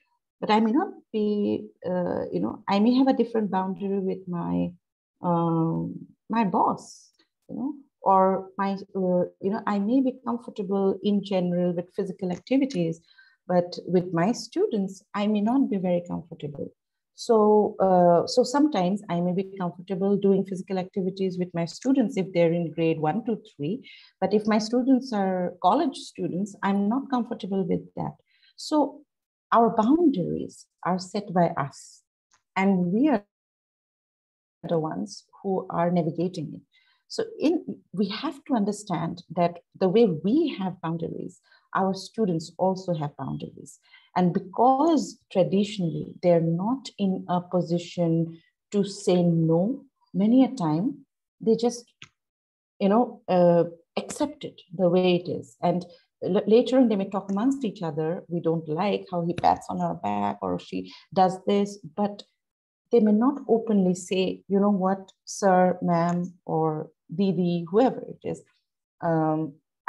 but I may not be, I may have a different boundary with my my boss, or my, I may be comfortable in general with physical activities, but with my students, I may not be very comfortable. So, so sometimes I may be comfortable doing physical activities with my students if they're in grade 1 to 3. But if my students are college students, I'm not comfortable with that. So our boundaries are set by us, and we are the ones who are navigating it. So we have to understand that the way we have boundaries, our students also have boundaries. And because traditionally they're not in a position to say no, many a time they just, accept it the way it is. And later on, they may talk amongst each other. We don't like how he pats on our back or she does this, but they may not openly say, you know what, sir, ma'am, or Didi, whoever it is,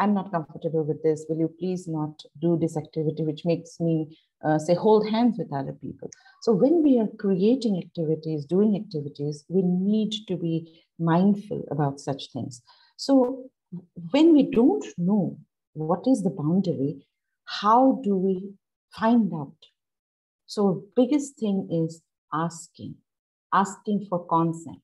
I'm not comfortable with this. Will you please not do this activity, which makes me say hold hands with other people. So when we are creating activities, doing activities, we need to be mindful about such things. So when we don't know what is the boundary, how do we find out? So biggest thing is asking for consent.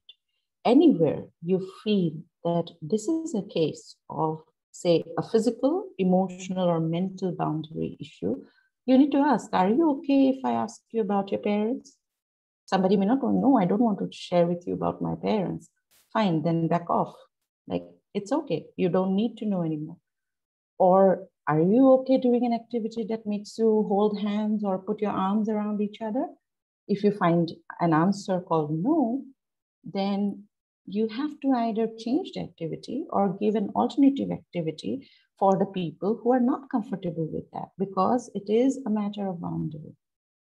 Anywhere you feel that this is a case of, say, a physical, emotional, or mental boundary issue, you need to ask, are you okay if I ask you about your parents? Somebody may not want, no, I don't want to share with you about my parents. Fine, then back off. Like, it's okay. You don't need to know anymore. Or are you okay doing an activity that makes you hold hands or put your arms around each other? If you find an answer called no, then you have to either change the activity or give an alternative activity for the people who are not comfortable with that, because it is a matter of boundary.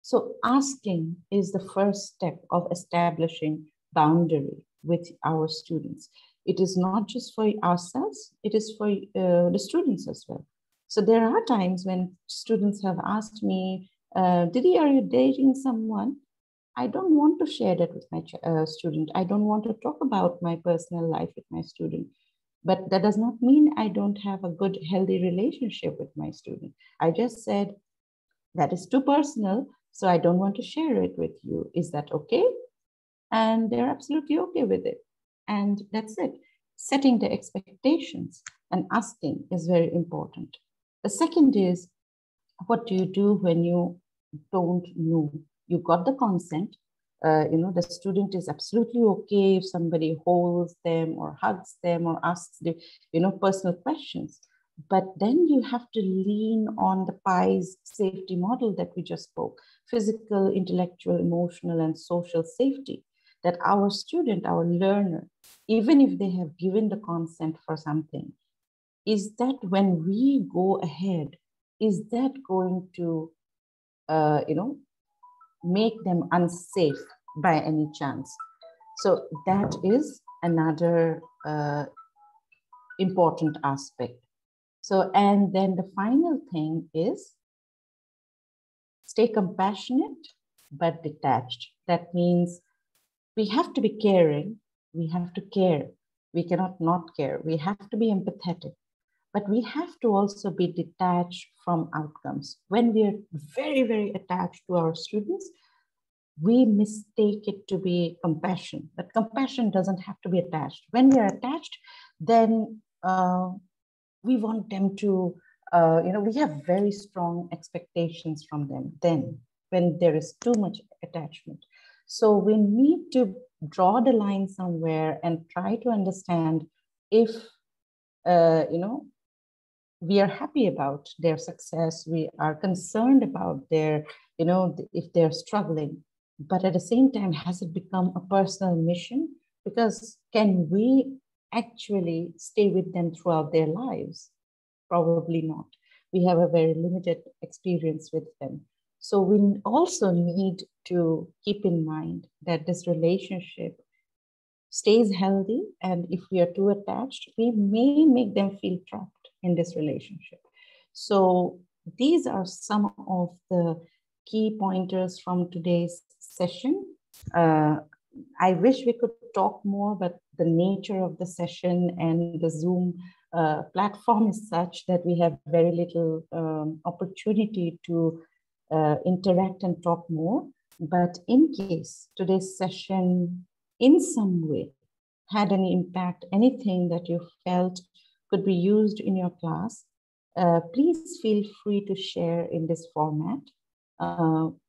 So asking is the first step of establishing boundary with our students. It is not just for ourselves, it is for the students as well. So there are times when students have asked me, Didi, are you dating someone? I don't want to share that with my student. I don't want to talk about my personal life with my student. But that does not mean I don't have a good, healthy relationship with my student. I just said, that is too personal, so I don't want to share it with you. Is that okay? And they're absolutely okay with it. And that's it. Setting the expectations and asking is very important. The second is, what do you do when you don't know? You got the consent. The student is absolutely okay if somebody holds them or hugs them or asks the, personal questions. But then you have to lean on the PIE's safety model that we just spoke: physical, intellectual, emotional, and social safety. That our student, our learner, even if they have given the consent for something, is that when we go ahead, is that going to, make them unsafe by any chance? So that is another important aspect. So, and then the final thing is stay compassionate but detached. That means we have to be caring, we have to care, we cannot not care, we have to be empathetic, but we have to also be detached from outcomes. When we are very, very attached to our students, we mistake it to be compassion, but compassion doesn't have to be attached. When we are attached, then we want them to, we have very strong expectations from them then when there is too much attachment. So we need to draw the line somewhere and try to understand if, we are happy about their success, we are concerned about their, if they're struggling, but at the same time, has it become a personal mission? Because can we actually stay with them throughout their lives? Probably not. We have a very limited experience with them. So we also need to keep in mind that this relationship stays healthy. And if we are too attached, we may make them feel trapped in this relationship. So these are some of the key pointers from today's session. I wish we could talk more, but the nature of the session and the Zoom platform is such that we have very little opportunity to interact and talk more. But in case today's session in some way had any impact, anything that you felt could be used in your class, please feel free to share in this format.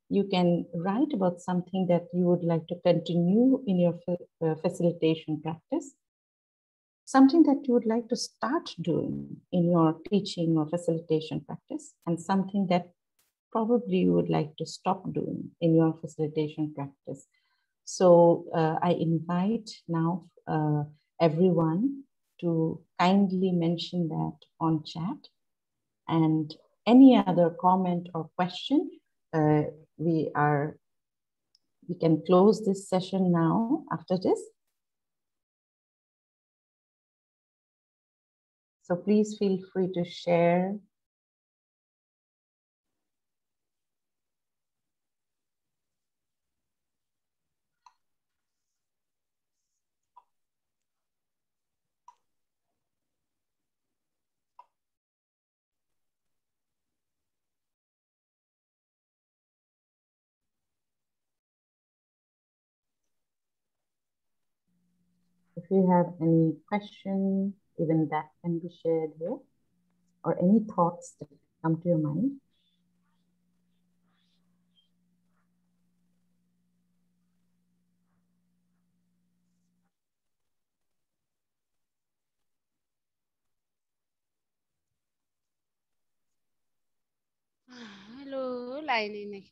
You can write about something that you would like to continue in your facilitation practice, something that you would like to start doing in your teaching or facilitation practice, and something that probably you would like to stop doing in your facilitation practice. So I invite now everyone to kindly mention that on chat, and any other comment or question, we can close this session now after this. So please feel free to share. If you have any question, even that can be shared here, or any thoughts that come to your mind. Hello, line ini.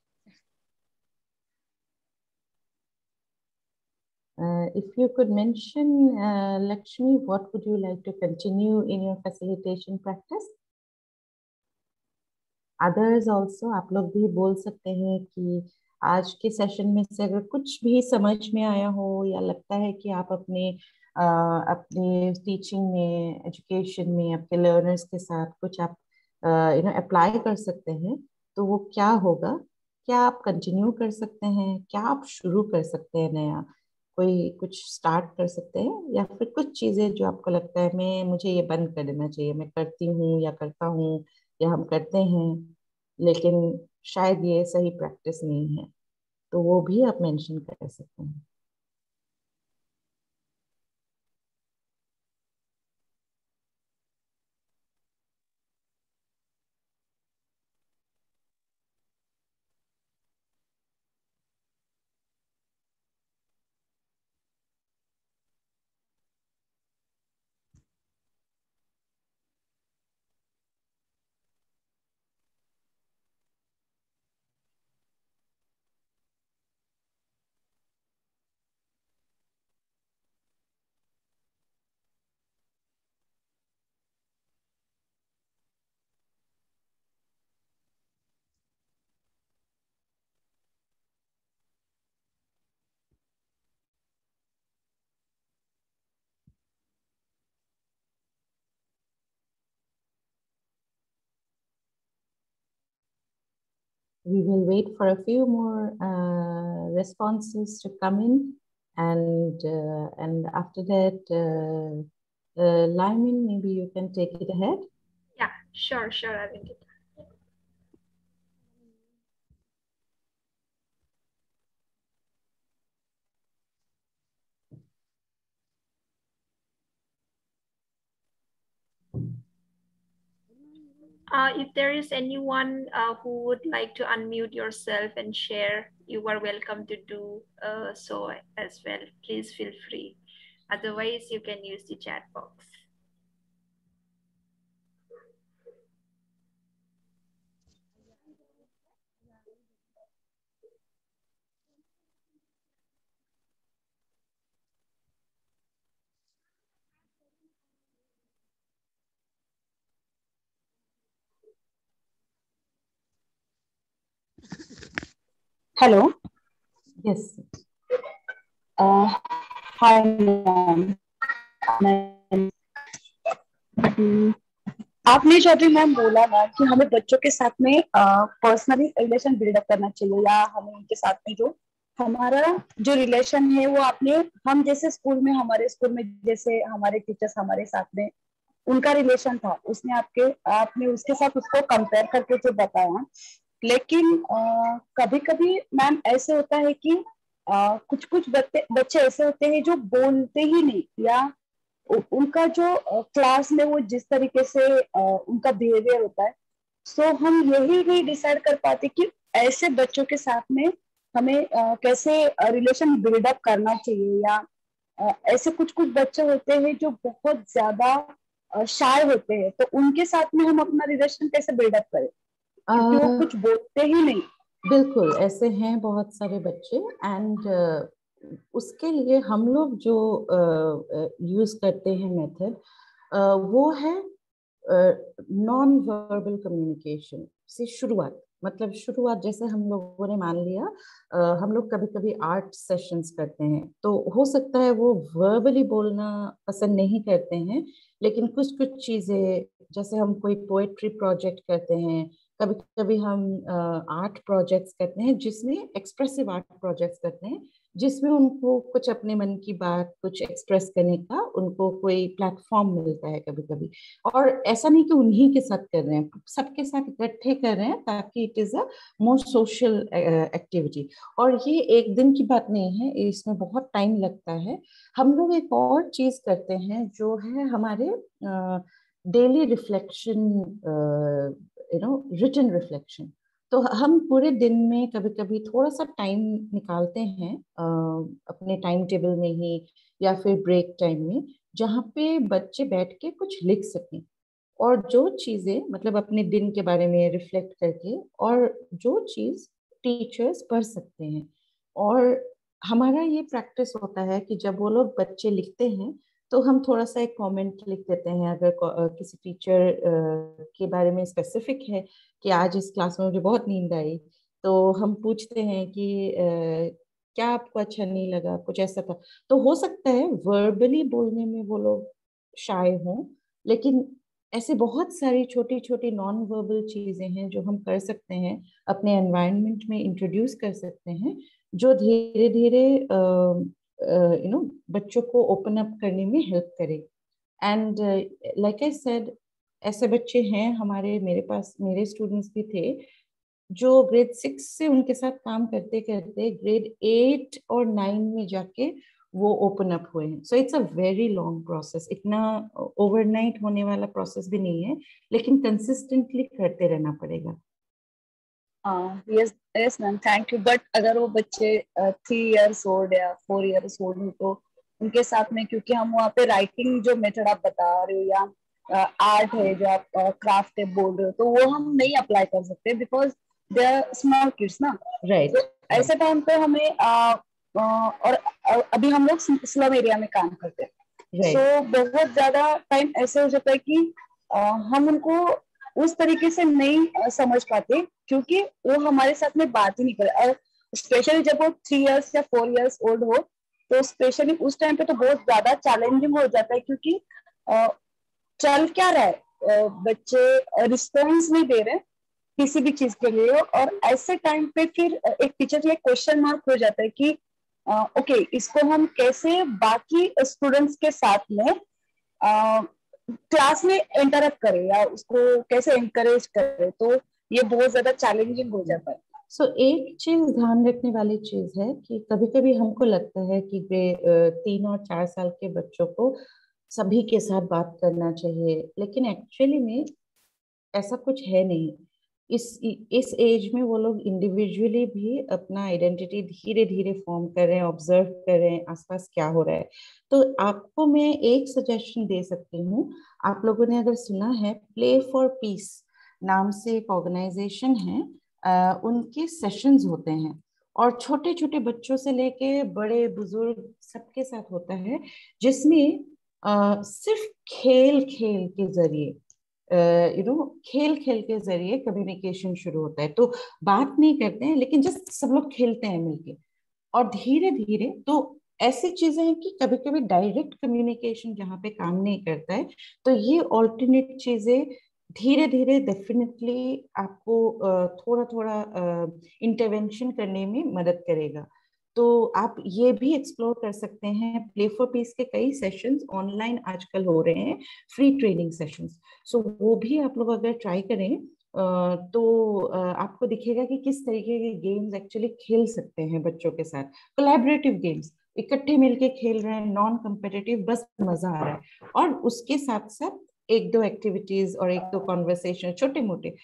If you could mention, Lakshmi, what would you like to continue in your facilitation practice? Others also, आप लोग भी बोल सकते हैं कि आज के session में से अगर कुछ भी समझ में आया हो या लगता है कि आप अपने टीचिंग में, एजुकेशन में, आपके लर्नर्स के साथ कुछ आप अप्लाई कर सकते हैं, तो वो क्या होगा? क्या आप कंटिन्यू कर सकते हैं? क्या आप शुरू कर सकते हैं नया? कोई कुछ स्टार्ट कर सकते हैं, या फिर कुछ चीजें जो आपको लगता है मुझे ये बंद कर देना चाहिए, मैं करती हूँ या करता हूँ या हम करते हैं, लेकिन शायद ये सही प्रैक्टिस नहीं है, तो वो भी आप मेंशन कर सकते हैं. We will wait for a few more responses to come in, and after that, Lyman, maybe you can take it ahead. Yeah, sure, Arindita. If there is anyone who would like to unmute yourself and share, you are welcome to do so as well. Please feel free. Otherwise, you can use the chat box. Hello. Yes. Hi, ma'am. आपने जो अभी ma'am बोला ना कि हमें बच्चों के साथ में पर्सनली रिलेशन बिल्डअप करना चाहिए, या हमें उनके साथ में जो हमारा जो रिलेशन है वो हम जैसे स्कूल में, हमारे स्कूल में जैसे हमारे टीचर्स हमारे साथ में उनका रिलेशन था, आपने उसके साथ उसको कंपेयर करके जो बताया लेकिन कभी कभी मैम ऐसे होता है कि कुछ कुछ बच्चे ऐसे होते हैं जो बोलते ही नहीं, या उनका जो क्लास में वो जिस तरीके से उनका बिहेवियर होता है, सो हम यही नहीं डिसाइड कर पाते कि ऐसे बच्चों के साथ में हमें कैसे रिलेशन बिल्डअप करना चाहिए, या ऐसे कुछ कुछ बच्चे होते हैं जो बहुत ज्यादा शाय होते हैं, तो उनके साथ में हम अपना रिलेशन कैसे बिल्डअप करें, क्योंकि वो कुछ बोलते ही नहीं। बिल्कुल ऐसे हैं बहुत सारे बच्चे, एंड उसके लिए हम लोग जो यूज करते हैं मेथड, वो है नॉन वर्बल कम्युनिकेशन से शुरुआत। मतलब शुरुआत जैसे हम लोगों ने मान लिया, हम लोग कभी कभी आर्ट सेशंस करते हैं, तो हो सकता है वो वर्बली बोलना पसंद नहीं करते हैं, लेकिन कुछ कुछ चीजें, जैसे हम कोई पोएट्री प्रोजेक्ट करते हैं, कभी कभी हम आर्ट प्रोजेक्ट्स करते हैं, जिसमें एक्सप्रेसिव आर्ट प्रोजेक्ट्स करते हैं, जिसमें उनको कुछ अपने मन की बात कुछ एक्सप्रेस करने का उनको कोई प्लेटफॉर्म मिलता है कभी कभी। और ऐसा नहीं कि उन्हीं के साथ कर रहे हैं, सबके साथ इकट्ठे कर रहे हैं, ताकि it is a more social activity. और ये एक दिन की बात नहीं है, इसमें बहुत टाइम लगता है। हम लोग एक और चीज करते हैं जो है हमारे डेली रिफ्लेक्शन, रिटन रिफ्लेक्शन। तो हम पूरे दिन में कभी कभी थोड़ा सा टाइम निकालते हैं अपने टाइम टेबल में ही, या फिर ब्रेक टाइम में, जहाँ पे बच्चे बैठ के कुछ लिख सकें, और जो चीजें मतलब अपने दिन के बारे में रिफ्लेक्ट करके, और जो चीज टीचर्स पढ़ सकते हैं। और हमारा ये प्रैक्टिस होता है कि जब वो लोग बच्चे लिखते हैं, तो हम थोड़ा सा एक कमेंट लिख देते हैं। अगर किसी टीचर के बारे में स्पेसिफिक है कि आज इस क्लास में मुझे बहुत नींद आई, तो हम पूछते हैं कि क्या आपको अच्छा नहीं लगा, कुछ ऐसा था। तो हो सकता है वर्बली बोलने में वो लोग शाय हों, लेकिन ऐसे बहुत सारी छोटी छोटी नॉन वर्बल चीजें हैं जो हम कर सकते हैं, अपने एनवायरनमेंट में इंट्रोड्यूस कर सकते हैं, जो धीरे धीरे बच्चों को ओपन अप करने में हेल्प करे। एंड लाइक आई सेड, ऐसे बच्चे हैं हमारे, मेरे पास मेरे स्टूडेंट्स भी थे, जो ग्रेड 6 से उनके साथ काम करते करते ग्रेड 8 और 9 में जाके वो ओपन अप हुए हैं। So it's a very long process, इतना ओवरनाइट होने वाला प्रोसेस भी नहीं है, लेकिन कंसिस्टेंटली करते रहना पड़ेगा। Yes yes ma'am, thank you. But अगर वो बच्चे 3 years ओल्ड या 4 years ओल्ड हो, तो उनके साथ में, क्योंकि हम वहाँ पे राइटिंग जो मेथड आप बता रहे हो, या आर्ट है जो आप क्राफ्ट है बोल रहे हो, तो वो हम नहीं अप्लाई कर सकते, because they are small kids ना। राइट। ऐसे टाइम पे हमें और अभी हम लोग स्लम एरिया में काम करते हैं, सो बहुत ज्यादा टाइम ऐसे हो जाता है कि हम उनको उस तरीके से नहीं समझ पाते, क्योंकि वो हमारे साथ में बात ही नहीं करे। और स्पेशली जब वो 3 years या 4 years ओल्ड हो, तो स्पेशली उस टाइम पे तो बहुत ज्यादा चैलेंजिंग हो जाता है, क्योंकि चल क्या रहा है, बच्चे रिस्पॉन्स नहीं दे रहे किसी भी चीज के लिए। और ऐसे टाइम पे फिर एक टीचर के लिए क्वेश्चन मार्क हो जाता है कि ओके, इसको हम कैसे बाकी स्टूडेंट्स के साथ में क्लास में इंटरेक्ट करें, या उसको कैसे एनकरेज करें, तो ये बहुत ज्यादा चैलेंजिंग हो जाता है। एक चीज ध्यान रखने वाली चीज है कि कभी कभी हमको लगता है कि 3 और 4 साल के बच्चों को सभी के साथ बात करना चाहिए, लेकिन एक्चुअली में ऐसा कुछ है नहीं। इस एज में वो लोग इंडिविजुअली भी अपना आइडेंटिटी धीरे धीरे फॉर्म कर रहे हैं, ऑब्जर्व कर रहे हैं आसपास क्या हो रहा है। तो आपको मैं एक सजेशन दे सकती हूँ। आप लोगों ने अगर सुना है, प्ले फॉर पीस नाम से एक ऑर्गेनाइजेशन है, उनके सेशंस होते हैं, और छोटे छोटे बच्चों से लेके बड़े बुजुर्ग सबके साथ होता है, जिसमें सिर्फ खेल खेल के जरिए खेल खेल के जरिए कम्युनिकेशन शुरू होता है। तो बात नहीं करते हैं, लेकिन जस्ट सब लोग खेलते हैं मिलके, और धीरे धीरे तो ऐसी चीजें हैं कि कभी कभी डायरेक्ट कम्युनिकेशन जहाँ पे काम नहीं करता है, तो ये ऑल्टरनेट चीजें धीरे धीरे डेफिनेटली आपको थोड़ा थोड़ा इंटरवेंशन करने में मदद करेगा। तो आप ये भी एक्सप्लोर कर सकते हैं। प्ले फॉर पीस के कई सेशंस ऑनलाइन आजकल हो रहे हैं, फ्री ट्रेनिंग सेशंस। सो वो भी आप लोग अगर ट्राई करें, तो आपको दिखेगा कि किस तरीके के गेम्स एक्चुअली खेल सकते हैं बच्चों के साथ। कोलैबोरेटिव गेम्स इकट्ठे मिलके खेल रहे हैं, नॉन कम्पिटिटिव, बस मजा आ रहा है। और उसके साथ साथ एक दो एक्टिविटीज और एक दो कॉन्वर्सेशन छोटे मोटे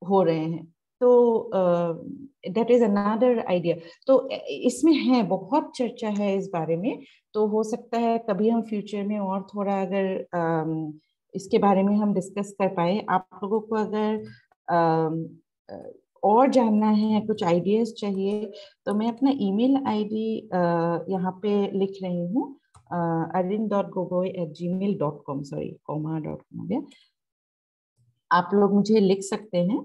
हो रहे हैं। तो दैट इज अनदर आइडिया। तो इसमें है, बहुत चर्चा है इस बारे में। तो हो सकता है कभी हम फ्यूचर में और थोड़ा अगर इसके बारे में हम डिस्कस कर पाए। आप लोगों को अगर और जानना है, कुछ आइडियाज चाहिए, तो मैं अपना ईमेल आईडी यहाँ पे लिख रही हूँ, arin.gogoi@gmail.com, सॉरी comma.com हो गया। आप लोग मुझे लिख सकते हैं।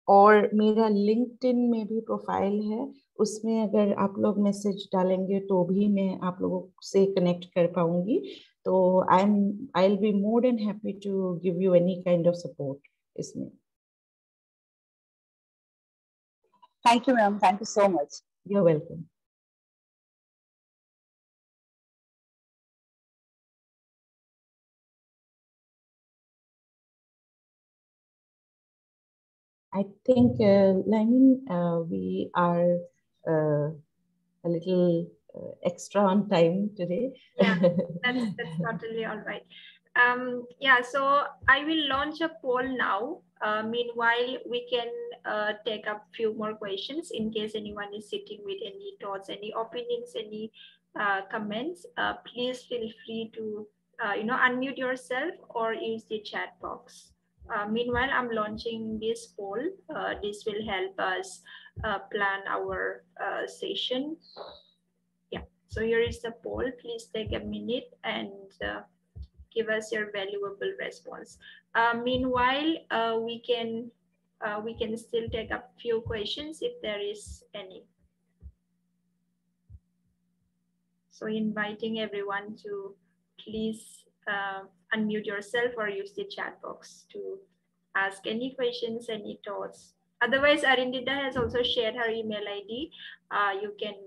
और मेरा लिंक्डइन में भी प्रोफाइल है, उसमें अगर आप लोग मैसेज डालेंगे तो भी मैं आप लोगों से कनेक्ट कर पाऊंगी। तो I will be more than happy to give you any kind of support इसमें। Thank you ma'am, thank you so much. You are welcome. I think, Lyman, we are a little extra on time today. Yeah, that's totally all right. Yeah, so I will launch a poll now. Meanwhile, we can take up few more questions in case anyone is sitting with any thoughts, any opinions, any comments. Please feel free to unmute yourself or use the chat box. Meanwhile, I'm launching this poll. This will help us plan our session. Yeah, so here is the poll. Please take a minute and give us your valuable response. Meanwhile, we can still take a few questions if there is any. So inviting everyone to please unmute yourself or use the chat box to ask any questions, any thoughts. Otherwise, Arindita has also shared her email ID. You can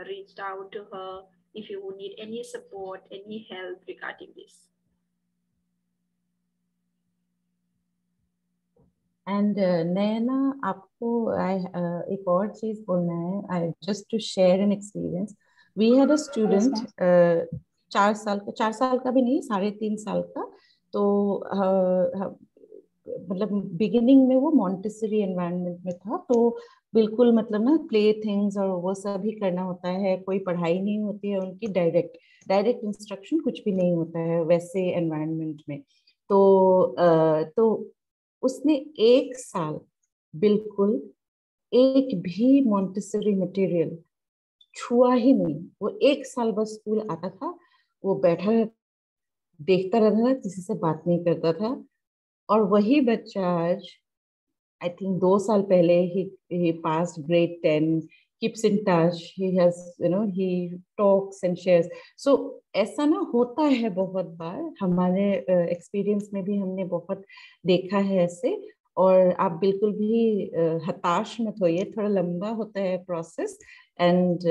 reach out to her if you would need any support, any help regarding this. And नैना, आपको एक और चीज बोलना है। I just to share an experience. We had a student, Yes, 4 साल का भी नहीं, 3.5 साल का। तो मतलब बिगिनिंग में वो मॉन्टेसरी एनवायरनमेंट में था। तो बिल्कुल मतलब ना प्ले थिंग्स और वो सब ही करना होता है, कोई पढ़ाई नहीं होती है उनकी, डायरेक्ट इंस्ट्रक्शन कुछ भी नहीं होता है वैसे एनवायरनमेंट में। तो उसने 1 साल बिल्कुल एक भी मॉन्टेसरी मटेरियल छुआ ही नहीं। वो 1 साल बस स्कूल आता था, वो बैठा देखता रहता था, किसी से बात नहीं करता था। और वही बच्चा आज, I think 2 साल पहले he passed grade 10, keeps in touch, he has, he talks and shares. So ऐसा ना होता है बहुत बार, हमारे एक्सपीरियंस में भी हमने बहुत देखा है ऐसे। और आप बिल्कुल भी हताश मत होइए, थोड़ा लंबा होता है process. And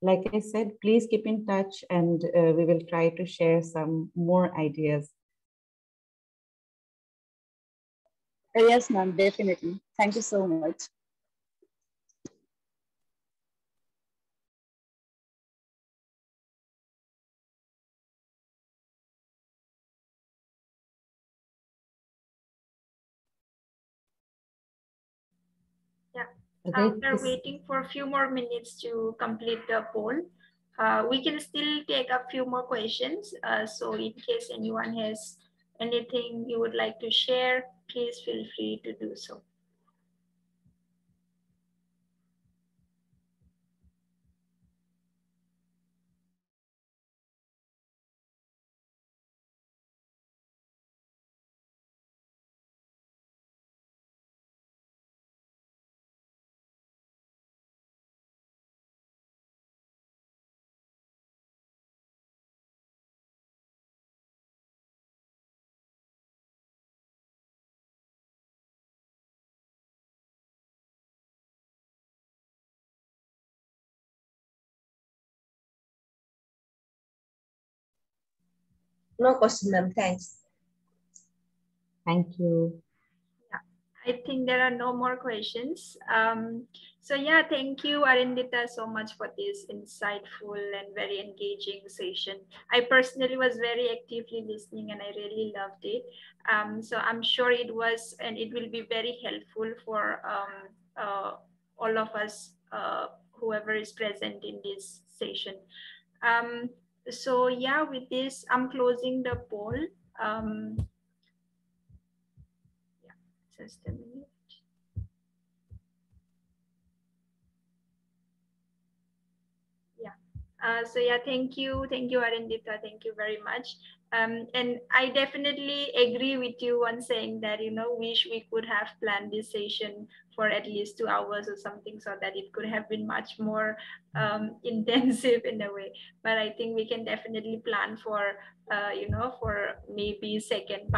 like I said, please keep in touch and we will try to share some more ideas. yes ma'am, definitely. Thank you so much. Yeah, Okay, we're waiting for a few more minutes to complete the poll. We can still take a few more questions. So in case anyone has anything you would like to share, please feel free to do so. No question, ma'am. Thanks. Thank you. I think there are no more questions. So yeah, thank you, Arindita, so much for this insightful and very engaging session. I personally was very actively listening and I really loved it. So I'm sure it was, and it will be very helpful for all of us, whoever is present in this session. So yeah, with this, I'm closing the poll. Yeah, just a minute. So yeah, thank you, Arindita, thank you very much. And I definitely agree with you on saying that, wish we could have planned this session for at least 2 hours or something, so that it could have been much more intensive in a way. But I think we can definitely plan for, for maybe second